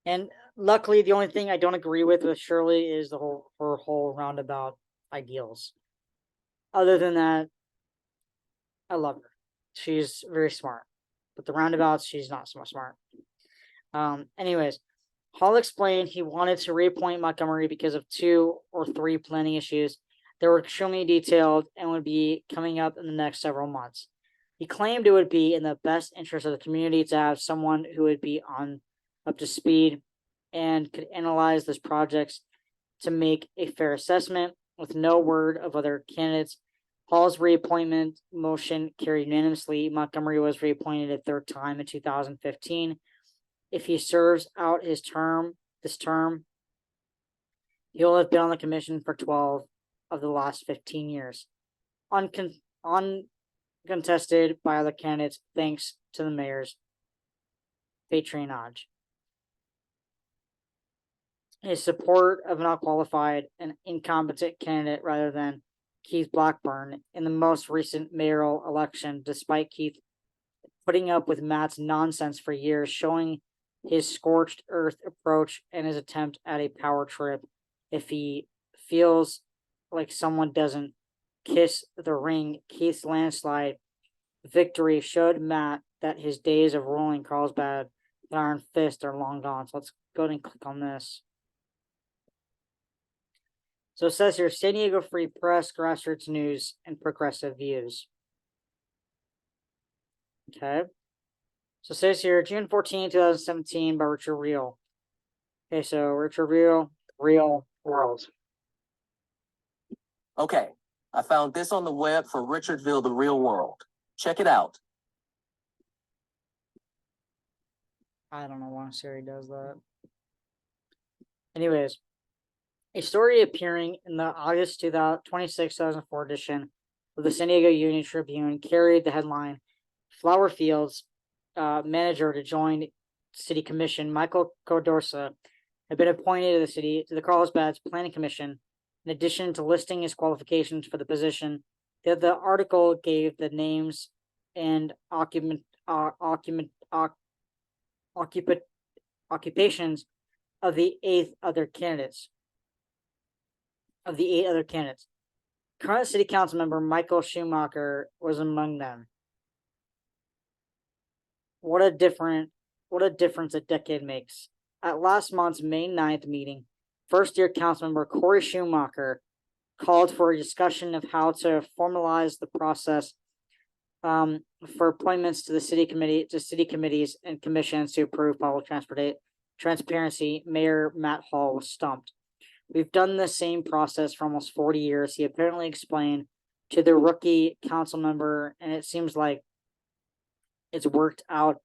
And luckily, the only thing I don't agree with Shirley is her whole roundabout ideals. Other than that, I love her. She's very smart, but the roundabouts, she's not so smart. Anyways, Hall explained he wanted to reappoint Montgomery because of 2 or 3 planning issues that were extremely detailed and would be coming up in the next several months. He claimed it would be in the best interest of the community to have someone who would be up to speed and could analyze those projects to make a fair assessment. With no word of other candidates, Hall's reappointment motion carried unanimously. Montgomery was reappointed a 3rd time in 2015. If he serves out this term, he'll have been on the commission for 12 of the last 15 years. Uncontested by other candidates, thanks to the mayor's patronage. His support of an unqualified and incompetent candidate rather than Keith Blackburn in the most recent mayoral election, despite Keith putting up with Matt's nonsense for years, showing his scorched earth approach and his attempt at a power trip. If he feels like someone doesn't kiss the ring, Keith's landslide victory showed Matt that his days of ruling Carlsbad with iron fist are long gone. So let's go ahead and click on this. So it says here, San Diego Free Press, grassroots news, and progressive views. Okay. So it says here, June 14, 2017 by Richard Reel. Okay, so Richard Reel, Real World. Okay, I found this on the web for Richardville, the Real World. Check it out. I don't know why Siri does that. Anyways, a story appearing in the August 26, 2004 edition of the San Diego Union Tribune carried the headline, Flower Fields manager to join City Commission, Michael Codorsa, had been appointed to the Carlsbad Planning Commission. In addition to listing his qualifications for the position, the article gave the names and occupations of the 8 other candidates. Current City Council member Michael Schumacher was among them. What a difference a decade makes. At last month's May 9th meeting, first-year councilmember Corey Schumacher called for a discussion of how to formalize the process for appointments to the city committees and commissions to approve public transparency. Mayor Matt Hall was stumped. We've done the same process for almost 40 years, he apparently explained to the rookie council member, and it seems like it's worked out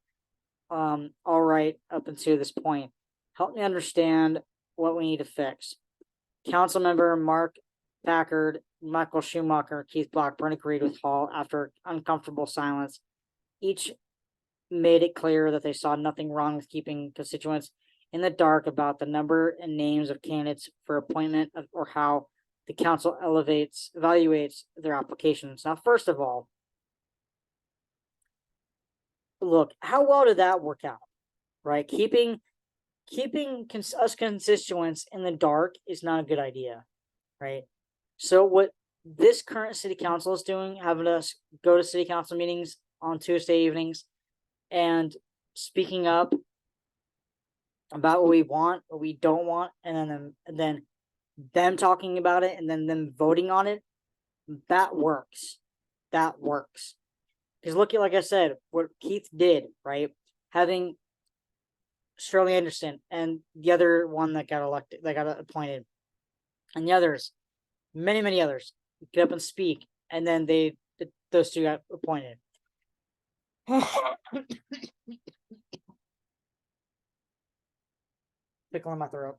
all right up until this point. Help me understand what we need to fix. Council member Mark Packard, Michael Schumacher, Keith Blackburn agreed with Hall after uncomfortable silence. Each made it clear that they saw nothing wrong with keeping constituents in the dark about the number and names of candidates for appointment or how the council evaluates their applications. Now, first of all, look, how well did that work out, right? Keeping us constituents in the dark is not a good idea, right? So what this current city council is doing, having us go to city council meetings on Tuesday evenings and speaking up about what we want, what we don't want, and then them talking about it and then them voting on it, that works. Because look at, like I said, what Keith did, right? Having Shirley Anderson and the other one that got appointed, and the others, many others, get up and speak, and then those 2 got appointed. Pickle in my throat.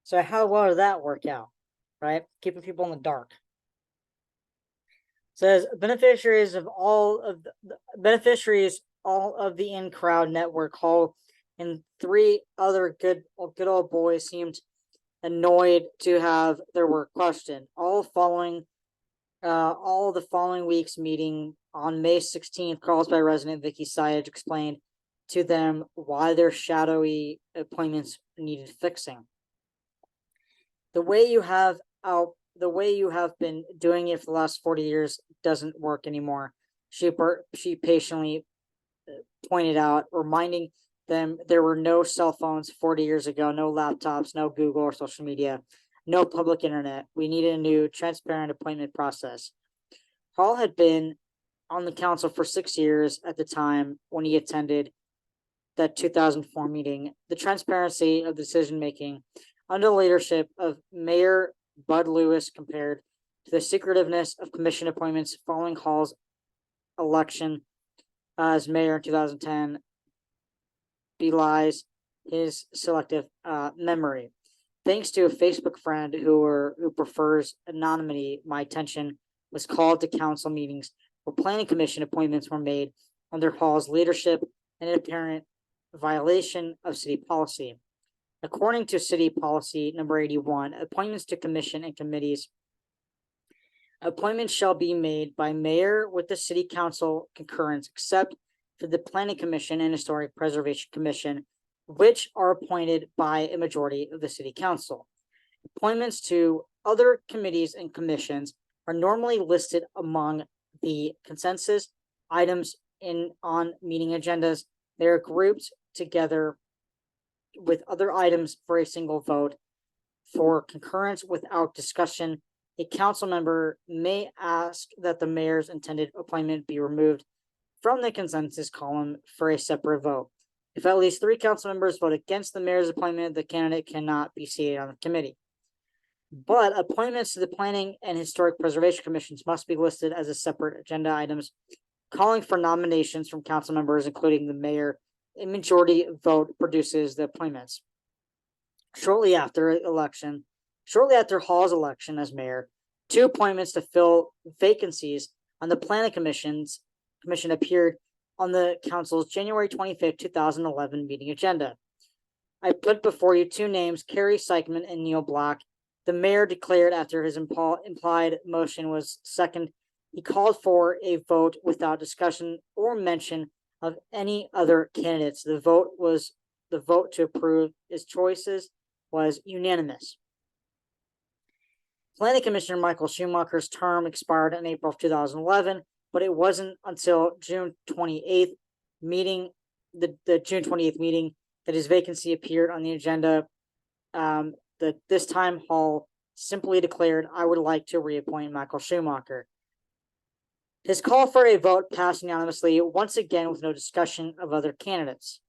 So how well did that work out? Right? Keeping people in the dark. Says beneficiaries all of the in crowd network Hall and three other good old boys seemed annoyed to have their work questioned. All the following week's meeting on May 16th, Carlsbad resident Vicky Sayed explained to them why their shadowy appointments needed fixing. The way you have been doing it for the last 40 years doesn't work anymore. She patiently pointed out, reminding them there were no cell phones 40 years ago, no laptops, no Google or social media, no public internet. We needed a new, transparent appointment process. Hall had been on the council for 6 years at the time when he attended that 2004 meeting. The transparency of decision making under the leadership of Mayor Bud Lewis compared to the secretiveness of commission appointments following Hall's election as mayor in 2010 belies his selective memory. Thanks to a Facebook friend who prefers anonymity, my attention was called to council meetings where planning commission appointments were made under Hall's leadership and an apparent violation of city policy. According to city policy number 81, appointments to commission and committees. Appointments shall be made by mayor with the city council concurrence, except for the planning commission and historic preservation commission, which are appointed by a majority of the city council. Appointments to other committees and commissions are normally listed among the consensus items on meeting agendas. They are grouped together with other items for a single vote. For concurrence without discussion, a council member may ask that the mayor's intended appointment be removed from the consensus column for a separate vote. If at least 3 council members vote against the mayor's appointment, the candidate cannot be seated on the committee. But appointments to the planning and historic preservation commissions must be listed as a separate agenda items, calling for nominations from council members, including the mayor. A majority vote produces the appointments. Shortly after Hall's election as mayor, 2 appointments to fill vacancies on the planning commission appeared on the council's January 25th, 2011 meeting agenda. I put before you 2 names, Kerry Sykman and Neil Black. The mayor declared after his implied motion was second, he called for a vote without discussion or mention of any other candidates. The vote to approve his choices was unanimous. Planning Commissioner Michael Schumacher's term expired in April of 2011, but it wasn't until June 28th meeting, the June 28th meeting, that his vacancy appeared on the agenda. This time Hall simply declared, I would like to reappoint Michael Schumacher. His call for a vote passed unanimously, once again with no discussion of other candidates.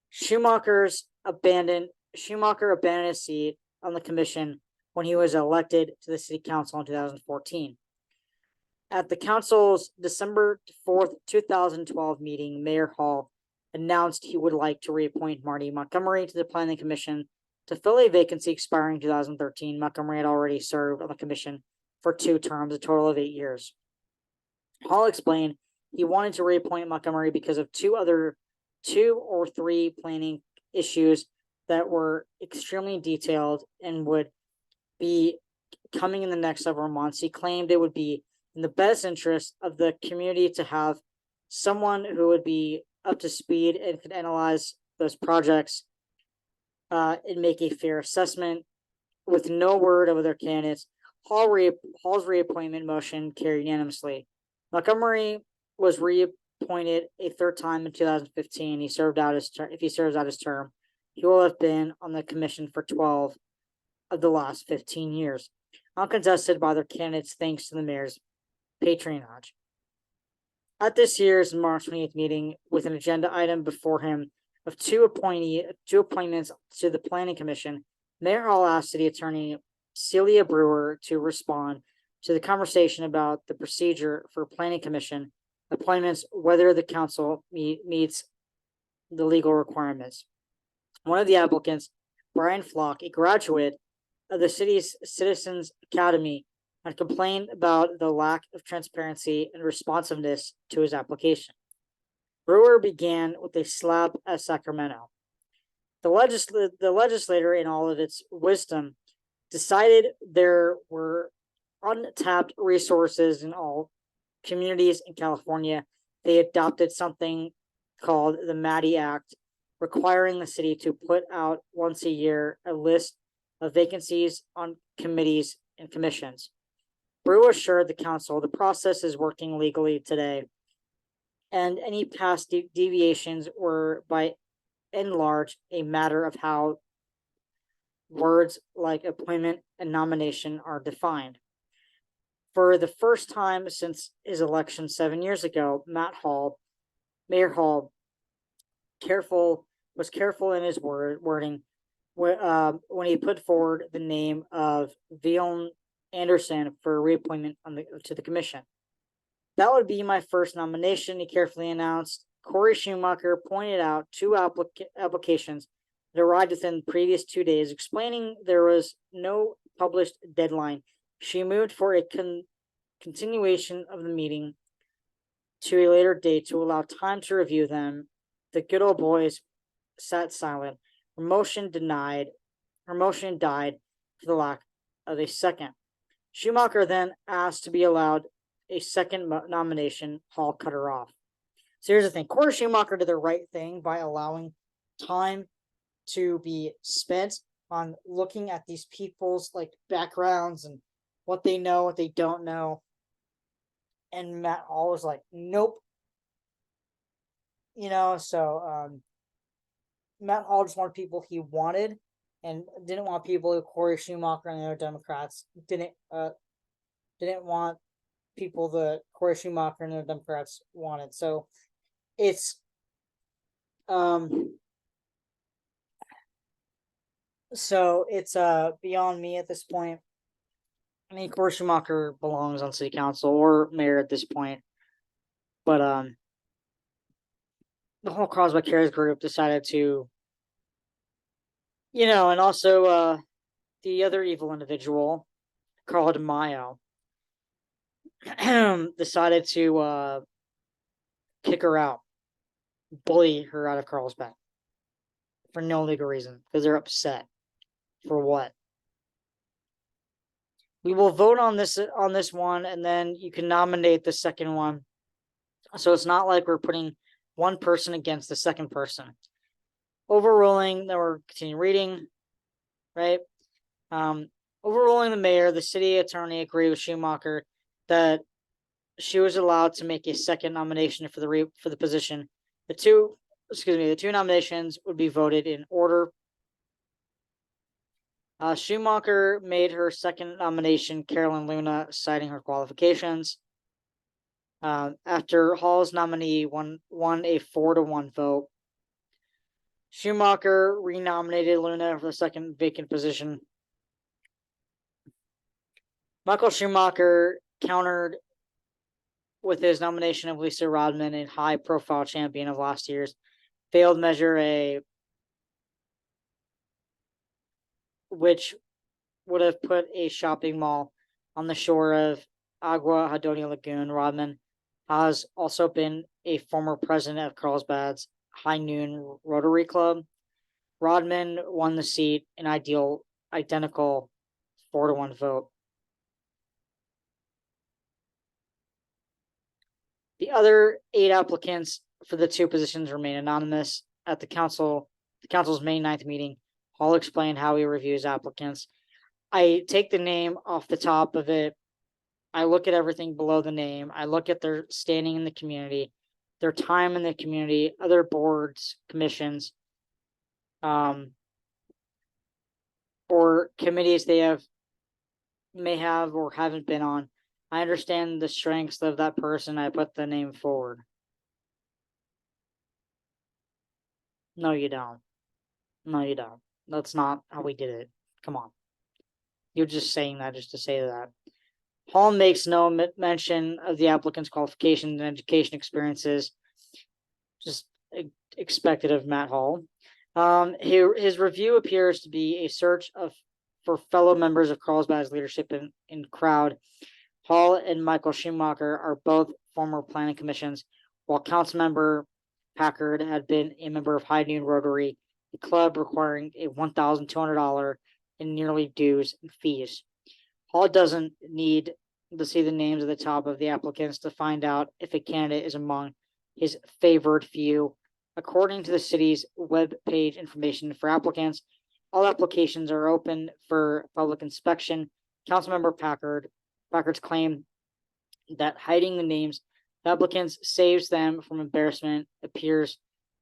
Schumacher abandoned his seat on the commission when he was elected to the city council in 2014. At the council's December 4th, 2012 meeting, Mayor Hall announced he would like to reappoint Marty Montgomery to the planning commission to fill a vacancy expiring in 2013. Montgomery had already served on the commission for 2 terms, a total of 8 years. Hall explained he wanted to reappoint Montgomery because of 2 or 3 planning issues that were extremely detailed and would be coming in the next several months. He claimed it would be in the best interest of the community to have someone who would be up to speed and could analyze those projects and make a fair assessment. With no word of other candidates, Hall's reappointment motion carried unanimously. Montgomery was reappointed a 3rd time in 2015. He served out his term. If he serves out his term, he will have been on the commission for 12 of the last 15 years, uncontested by their candidates thanks to the mayor's patronage. At this year's March 28th meeting, with an agenda item before him of 2 appointments to the planning commission, Mayor Hall asked City Attorney Celia Brewer to respond to the conversation about the procedure for planning commission appointments, whether the council meets the legal requirements. One of the applicants Brian Flock, a graduate of the city's Citizens Academy, had complained about the lack of transparency and responsiveness to his application. Brewer began with a slap at Sacramento. The legislator, in all of its wisdom, decided there were untapped resources in all communities in California. They adopted something called the Maddie Act, requiring the city to put out once a year a list of vacancies on committees and commissions. Brewer assured the council the process is working legally today, and any past deviations were by and large a matter of how words like appointment and nomination are defined. For the first time since his election 7 years ago, Mayor Hall, was careful in his wording when he put forward the name of Vion Anderson for reappointment to the commission. That would be my first nomination, he carefully announced. Corey Schumacher pointed out two applications that arrived within the previous 2 days, explaining there was no published deadline. She moved for a continuation of the meeting to a later date to allow time to review them. The good old boys sat silent. Her motion died for the lack of a second. Schumacher then asked to be allowed a second nomination. Hall cut her off. So here's the thing. Corey Schumacher did the right thing by allowing time to be spent on looking at these people's backgrounds and what they know, what they don't know. And Matt Hall was like, nope. So Matt Hall just wanted people he wanted and didn't want people who Corey Schumacher and the other Democrats didn't want people that Corey Schumacher and the Democrats wanted. So it's beyond me at this point. I mean, Corey Schumacher belongs on city council or mayor at this point, but the whole Carlsbad Cares group decided to, and also the other evil individual, Carl DeMaio, decided to kick her out, bully her out of Carlsbad for no legal reason, because they're upset. For what? We will vote on this one, and then you can nominate the second one. So it's not like we're putting one person against the second person. Overruling, then we're continuing reading, right? Overruling the mayor, the city attorney agreed with Schumacher that she was allowed to make a second nomination for the position. The two nominations would be voted in order. Schumacher made her second nomination, Carolyn Luna, citing her qualifications. After Hall's nominee won a 4-1 vote, Schumacher renominated Luna for the second vacant position. Michael Schumacher countered with his nomination of Lisa Rodman, a high-profile champion of last year's failed measure, which would have put a shopping mall on the shore of Agua Hadonia Lagoon. Rodman has also been a former president of Carlsbad's High Noon Rotary Club. Rodman won the seat in identical 4-1 vote. The other 8 applicants for the 2 positions remain anonymous. At the council's May 9th meeting, Hall explained how he reviews applicants. I take the name off the top of it. I look at everything below the name. I look at their standing in the community, their time in the community, other boards, commissions, or committees they may have or haven't been on. I understand the strengths of that person. I put the name forward. No, you don't. No, you don't. That's not how we did it. Come on. You're just saying that just to say that. Hall makes no mention of the applicant's qualifications and education experiences. Just expected of Matt Hall. His review appears to be a search for fellow members of Carlsbad's leadership in crowd. Hall and Michael Schumacher are both former planning commissions, while Councilmember Packard had been a member of High Noon Rotary, a club requiring a $1,200 in nearly dues and fees. Hall doesn't need to see the names at the top of the applicants to find out if a candidate is among his favored few. According to the city's web page information for applicants, all applications are open for public inspection. Councilmember Packard's claim that hiding the names of applicants saves them from embarrassment appears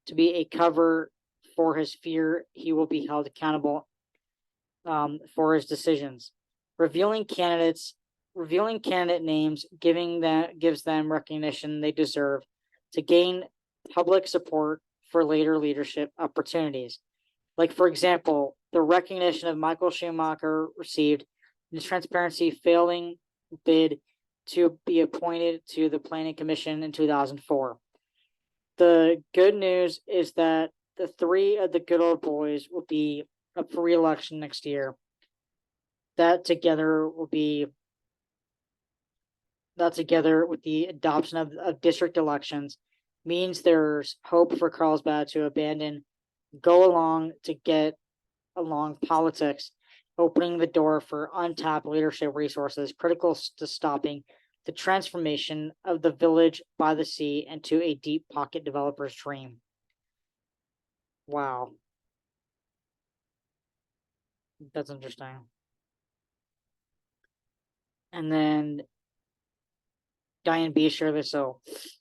to be a cover for his fear he will be held accountable for his decisions. Revealing candidate names gives them recognition they deserve to gain public support for later leadership opportunities. Like, for example, the recognition of Michael Schumacher received in the transparency failing bid to be appointed to the Planning Commission in 2004. The good news is that the three of the good old boys will be up for re-election next year. That together with the adoption of district elections means there's hope for Carlsbad to go along politics, opening the door for untapped leadership resources critical to stopping the transformation of the village by the sea into a deep pocket developer's dream. Wow. That's interesting. And then Diane B shared this. So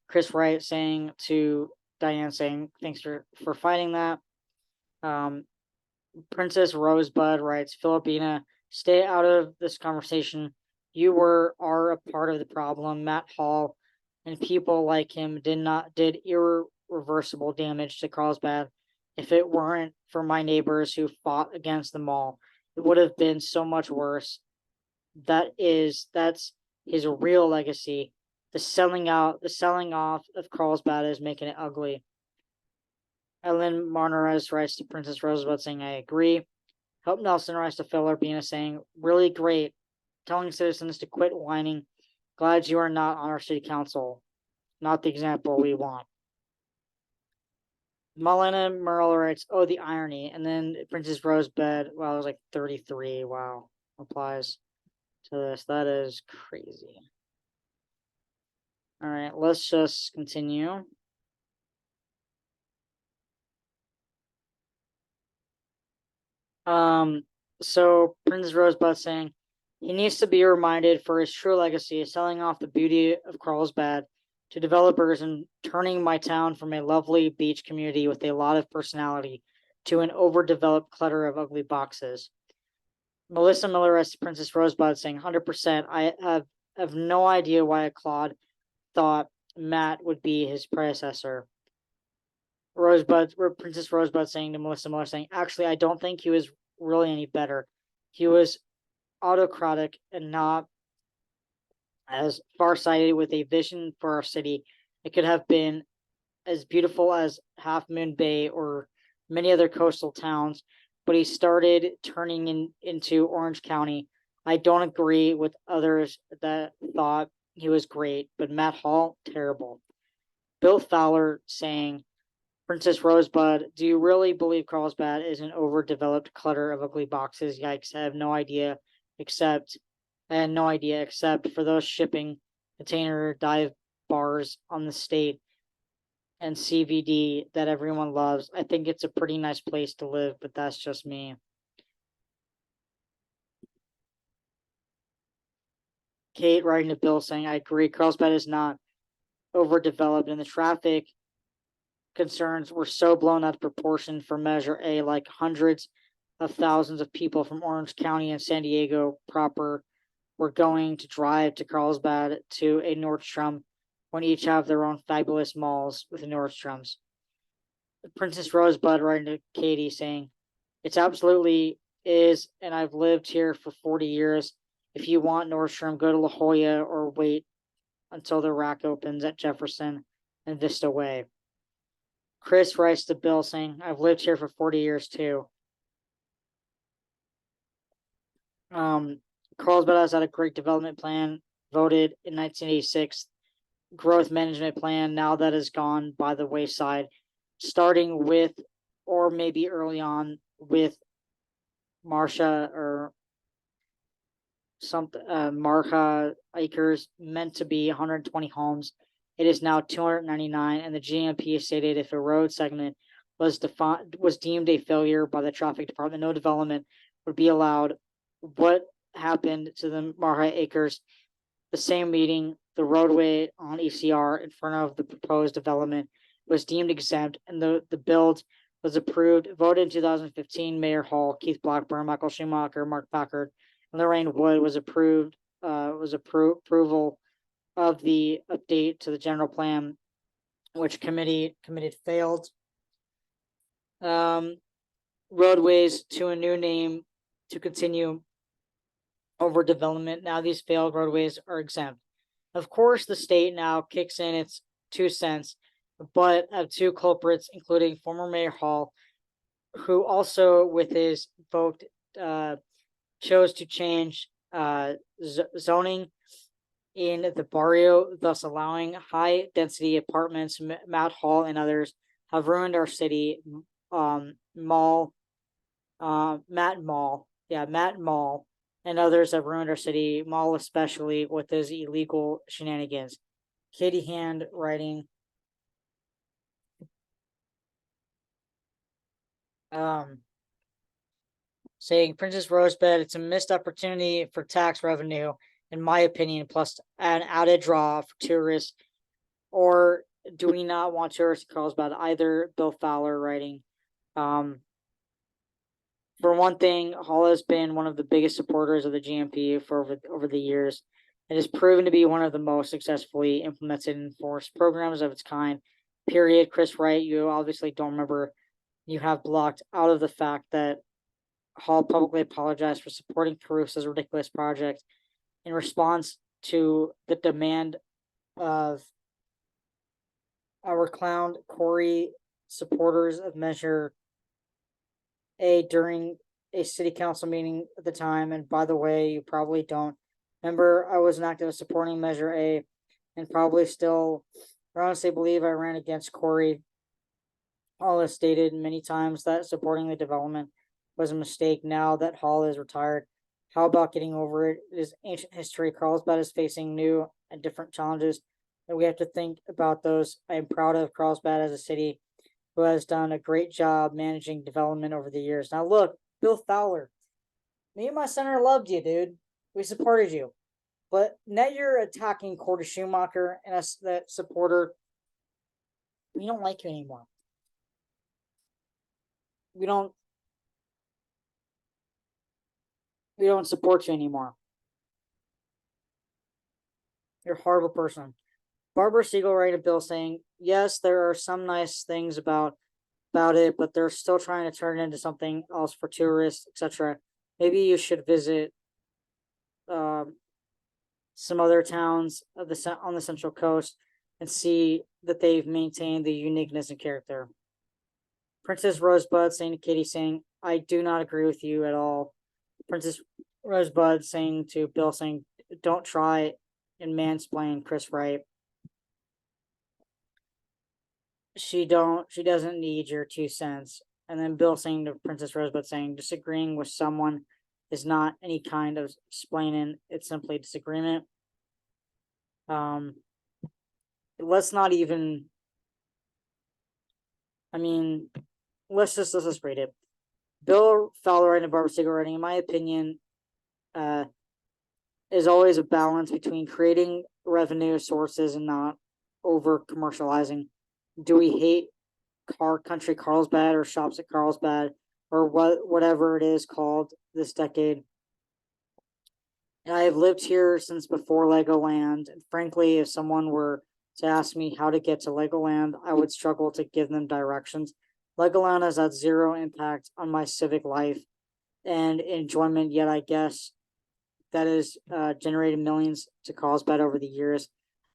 Chris Wright saying to Diane, saying thanks for fighting that. Princess Rosebud writes, Filipina, stay out of this conversation. You are a part of the problem. Matt Hall and people like him did irreversible damage to Carlsbad. If it weren't for my neighbors who fought against the mall, it would have been so much worse. That's his real legacy. The selling off of Carlsbad is making it ugly. Ellen Marnorez writes to Princess Rosebud saying, I agree. Hope Nelson writes to Phil Urbina saying, really great. Telling citizens to quit whining. Glad you are not on our city council. Not the example we want. Malena Merle writes, oh, the irony. And then Princess Rosebud, well, it was like 33. Wow. Applies to this. That is crazy. All right, let's just continue. So Princess Rosebud saying he needs to be reminded for his true legacy of selling off the beauty of Carlsbad to developers and turning my town from a lovely beach community with a lot of personality to an overdeveloped clutter of ugly boxes. Melissa Miller as Princess Rosebud saying 100%. I have no idea why Claude thought Matt would be his predecessor. Princess Rosebud saying to Melissa Miller saying, actually, I don't think he was really any better. He was autocratic and not as farsighted with a vision for our city. It could have been as beautiful as Half Moon Bay or many other coastal towns, but he started turning into Orange County. I don't agree with others that thought he was great, but Matt Hall, terrible. Bill Fowler saying, Princess Rosebud, do you really believe Carlsbad is an overdeveloped clutter of ugly boxes? Yikes, I had no idea except for those shipping container dive bars on the state and CVD that everyone loves. I think it's a pretty nice place to live, but that's just me. Kate writing to Bill saying, I agree, Carlsbad is not overdeveloped and the traffic concerns were so blown out of proportion for Measure A, like hundreds of thousands of people from Orange County and San Diego proper were going to drive to Carlsbad to a Nordstrom when each have their own fabulous malls with Nordstroms. Princess Rosebud writing to Katie saying, it's absolutely is, and I've lived here for 40 years. If you want Nordstrom, go to La Jolla or wait until the rack opens at Jefferson and Vista Way. Chris writes to Bill saying, I've lived here for 40 years too. Carlsbad has had a great development plan voted in 1986, growth management plan now that has gone by the wayside, starting with, or maybe early on with Marcia or something, Marca Acres, meant to be 120 homes. It is now 299, and the GMP stated if a road segment was deemed a failure by the traffic department, no development would be allowed. What happened to the Marca Acres? The same meeting, the roadway on ECR in front of the proposed development was deemed exempt, and the build was approved, voted in 2015. Mayor Hall, Keith Blackburn, Michael Schumacher, Mark Packard, and Lorraine Wood was approved. Approval of the update to the general plan, which committee failed. Roadways to a new name to continue over development. Now these failed roadways are exempt. Of course, the state now kicks in its 2 cents, but of two culprits, including former Mayor Hall, who also with his vote chose to change zoning in the barrio, thus allowing high density apartments. Matt Hall and others have ruined our city. Matt Mall and others have ruined our city, Mall especially, with his illegal shenanigans. Katie Hand writing, saying, Princess Rosebud, it's a missed opportunity for tax revenue, in my opinion, plus an added draw for tourists. Or do we not want tourists to Carlsbad either? Bill Fowler writing, for one thing, Hall has been one of the biggest supporters of the GMP for over the years. It has proven to be one of the most successfully implemented and enforced programs of its kind. Period. Chris Wright, you obviously don't remember. You have blocked out of the fact that Hall publicly apologized for supporting Caruso's ridiculous project in response to the demand of our clown Corey supporters of Measure A during a city council meeting at the time. And by the way, you probably don't remember, I was an activist supporting Measure A, and probably still honestly believe I ran against Corey. Hall has stated many times that supporting the development was a mistake. Now that Hall is retired, how about getting over it? It is ancient history. Carlsbad is facing new and different challenges, and we have to think about those. I am proud of Carlsbad as a city who has done a great job managing development over the years. Now look, Bill Fowler, me and my senator loved you, dude. We supported you. But now you're attacking Corey Schumacher and us, that supporter. We don't like you anymore. We don't support you anymore. You're a horrible person. Barbara Siegel wrote a bill saying, yes, there are some nice things about it, but they're still trying to turn it into something else for tourists, etc. Maybe you should visit some other towns of on the Central Coast and see that they've maintained the uniqueness and character. Princess Rosebud saying to Katie, saying, I do not agree with you at all. Princess Rosebud saying to Bill, saying, don't try and mansplain Chris Wright. She doesn't need your 2 cents. And then Bill saying to Princess Rosebud, saying, disagreeing with someone is not any kind of explaining, it's simply disagreement. Let's not even, I mean, let's just read it. Bill Fowler and Barbara Siegel writing, in my opinion, is always a balance between creating revenue sources and not over commercializing. Do we hate country Carlsbad or shops at Carlsbad or whatever it is called this decade? And I have lived here since before Legoland. And frankly, if someone were to ask me how to get to Legoland, I would struggle to give them directions. Legoland has had zero impact on my civic life and enjoyment, yet I guess that has generated millions to Carlsbad over the years.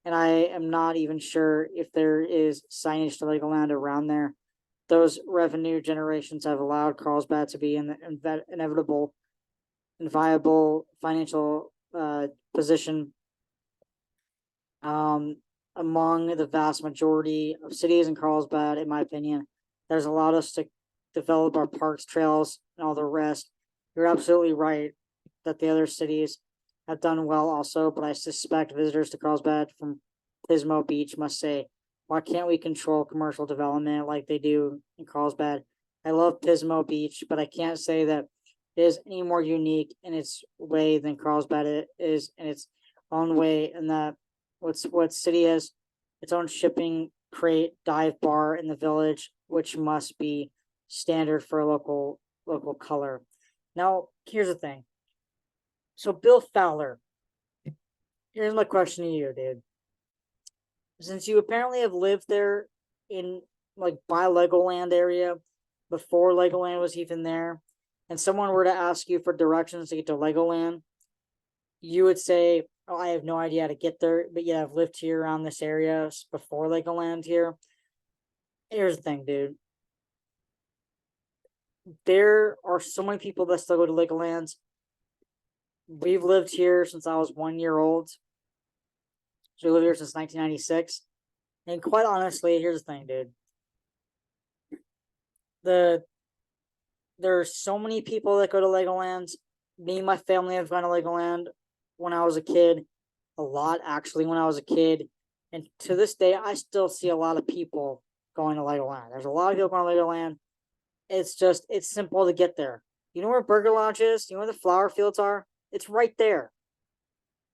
and I am not even sure if there is signage to Legoland around there. Those revenue generations have allowed Carlsbad to be in the inevitable and viable financial position among the vast majority of cities in Carlsbad, in my opinion. There's allowed us to develop our parks, trails, and all the rest. You're absolutely right that the other cities have done well also, but I suspect visitors to Carlsbad from Pismo Beach must say, why can't we control commercial development like they do in Carlsbad? I love Pismo Beach, but I can't say that it is any more unique in its way than Carlsbad is in its own way, and that what city has its own shipping crate dive bar in the village, which must be standard for a local color. Now, here's the thing. So Bill Fowler, here's my question to you, dude. Since you apparently have lived there in like by Legoland area before Legoland was even there, and someone were to ask you for directions to get to Legoland, you would say, oh, I have no idea how to get there, but yeah, I've lived here around this area before Legoland here. Here's the thing, dude. There are so many people that still go to Legoland. We've lived here since I was 1 year old. So we lived here since 1996. And quite honestly, here's the thing, dude. There's so many people that go to Legoland. Me and my family have gone to Legoland when I was a kid. A lot, actually, when I was a kid. And to this day, I still see a lot of people going to Legoland. There's a lot of people going to Legoland. It's simple to get there. You know where Burger Lounge is? You know where the flower fields are? It's right there.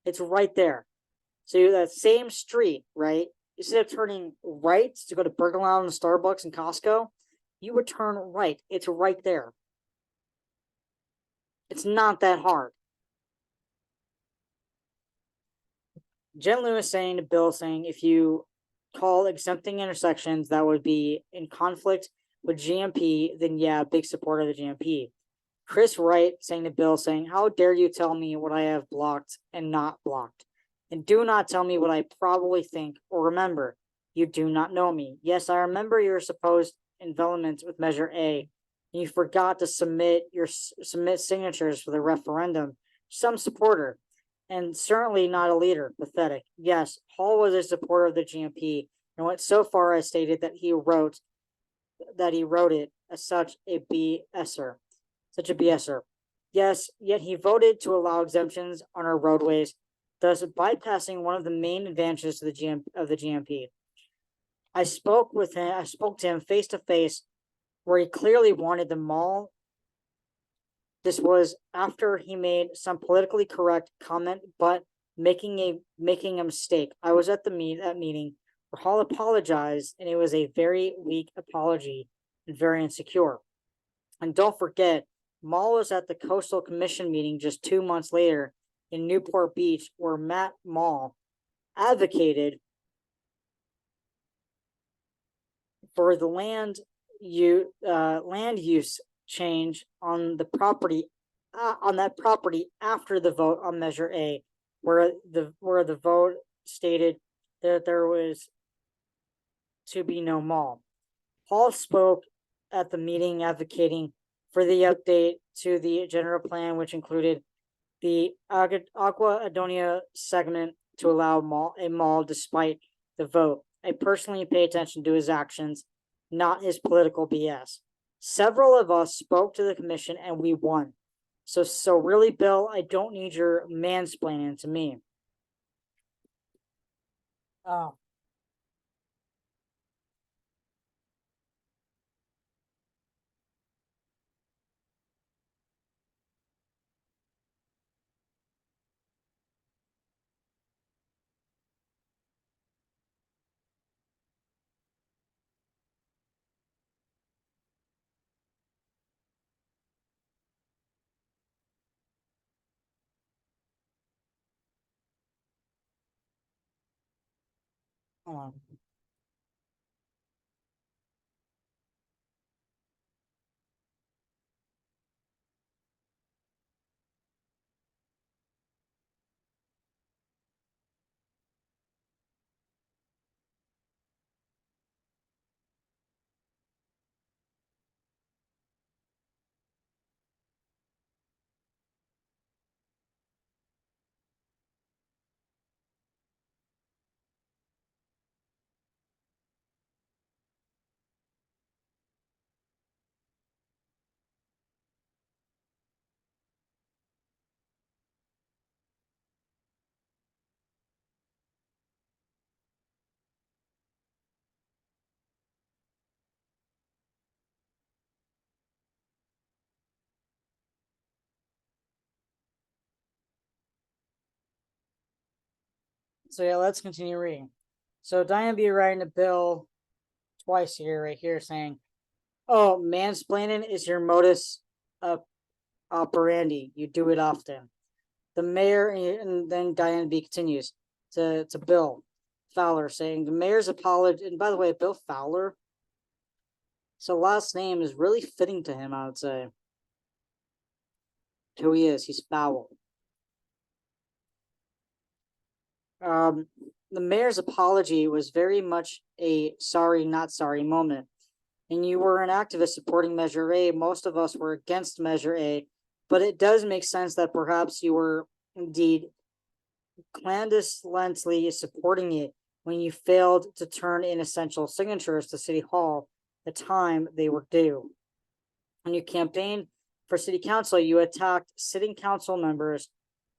It's right there. So you're that same street, right? Instead of turning right to go to Burger Lounge and Starbucks and Costco, you would turn right. It's right there. It's not that hard. Jen Lewis saying to Bill saying if you call exempting intersections that would be in conflict with GMP, then yeah, big supporter of the GMP. Chris Wright saying to Bill saying, how dare you tell me what I have blocked and not blocked? And do not tell me what I probably think or remember. You do not know me. Yes, I remember your supposed envelopment with Measure A. And you forgot to submit signatures for the referendum. Some supporter, and certainly not a leader. Pathetic. Yes, Hall was a supporter of the GMP, and went so far as stated that he wrote it as such a BSer. Yes, yet he voted to allow exemptions on our roadways, thus bypassing one of the main advantages of the GMP. I spoke to him face to face, where he clearly wanted the mall. This was after he made some politically correct comment, but making a mistake. I was at that meeting where Hall apologized, and it was a very weak apology and very insecure. And don't forget, Mall was at the Coastal Commission meeting just 2 months later in Newport Beach, where Matt Mall advocated for the land use change on the property on that property after the vote on Measure A, where the vote stated that there was to be no mall. Hall spoke at the meeting advocating for the update to the general plan, which included the Aqua Adonia segment to allow a mall despite the vote. I personally pay attention to his actions, not his political BS. Several of us spoke to the commission and we won. So really, Bill, I don't need your mansplaining to me. Oh. Hold on. So yeah, let's continue reading. So Diane B writing a bill twice here, right here, saying, "Oh, mansplaining is your modus operandi. You do it often." The mayor, and then Diane B continues to Bill Fowler, saying the mayor's apology. And by the way, Bill Fowler, so last name is really fitting to him, I would say. Who he is, he's Fowl. The mayor's apology was very much a sorry, not sorry moment. And you were an activist supporting Measure A. Most of us were against Measure A, but it does make sense that perhaps you were indeed clandestinely supporting it when you failed to turn in essential signatures to City Hall the time they were due. When you campaigned for City Council, you attacked sitting council members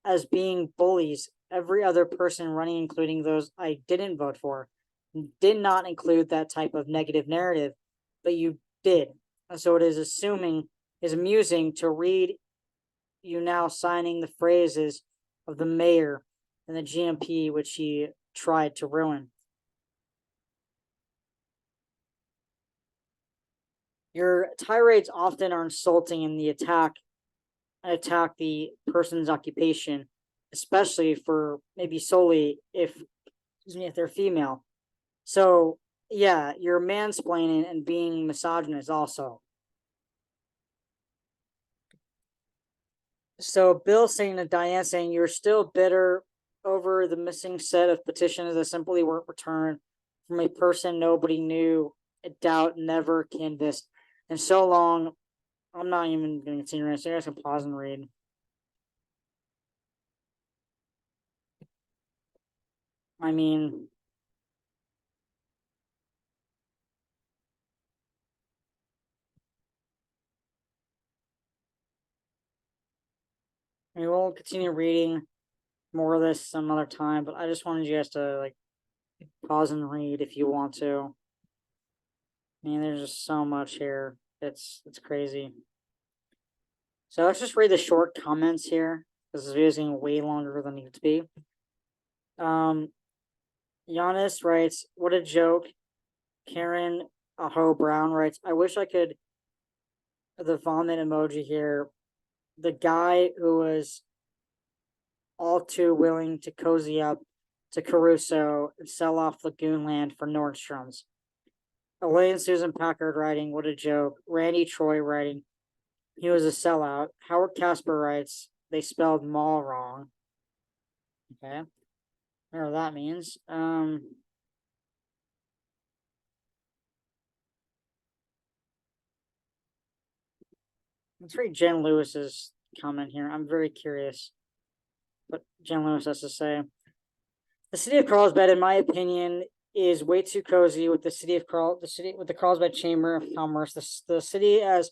as being bullies. Every other person running, including those I didn't vote for, did not include that type of negative narrative, but you did. So it is amusing to read you now signing the phrases of the mayor and the GMP, which he tried to ruin. Your tirades often are insulting in the attack the person's occupation, especially for maybe solely if they're female. So yeah, you're mansplaining and being misogynist also. So Bill saying to Diane, saying you're still bitter over the missing set of petitions that simply weren't returned from a person nobody knew, a doubt never canvassed, and so long. I'm not even going to continue. So you guys can pause and read. I mean, we'll continue reading more of this some other time, but I just wanted you guys to like pause and read if you want to. I mean, there's just so much here. It's crazy. So let's just read the short comments here. This video is getting way longer than it needs to be. Giannis writes, "What a joke." Karen Aho Brown writes, "I wish I could." The vomit emoji here. The guy who was all too willing to cozy up to Caruso and sell off Lagoonland for Nordstrom's. Elaine Susan Packard writing, "What a joke." Randy Troy writing, "He was a sellout." Howard Casper writes, "They spelled mall wrong." Okay. Whatever that means. Let's read Jen Lewis's comment here. I'm very curious what Jen Lewis has to say. "The city of Carlsbad, in my opinion, is way too cozy with the Carlsbad Chamber of Commerce. The city has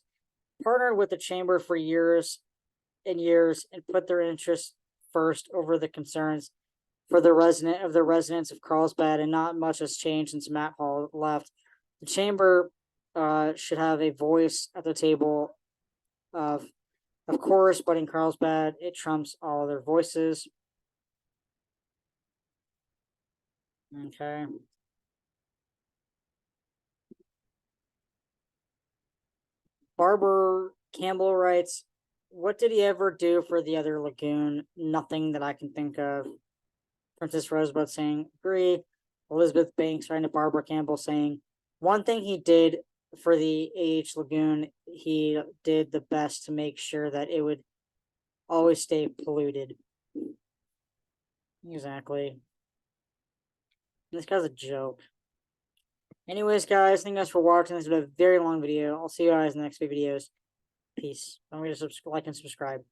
partnered with the chamber for years and years and put their interests first over the concerns for the residents of Carlsbad, and not much has changed since Matt Hall left. The chamber should have a voice at the table of course, but in Carlsbad, it trumps all other voices." Okay. Barbara Campbell writes, "What did he ever do for the other lagoon? Nothing that I can think of." Princess Rosebud saying, "Agree." Elizabeth Banks writing to Barbara Campbell saying, "One thing he did for the AH Lagoon, he did the best to make sure that it would always stay polluted." Exactly. This guy's a joke. Anyways, guys, thank you guys for watching. This has been a very long video. I'll see you guys in the next few videos. Peace. Don't forget to like and subscribe.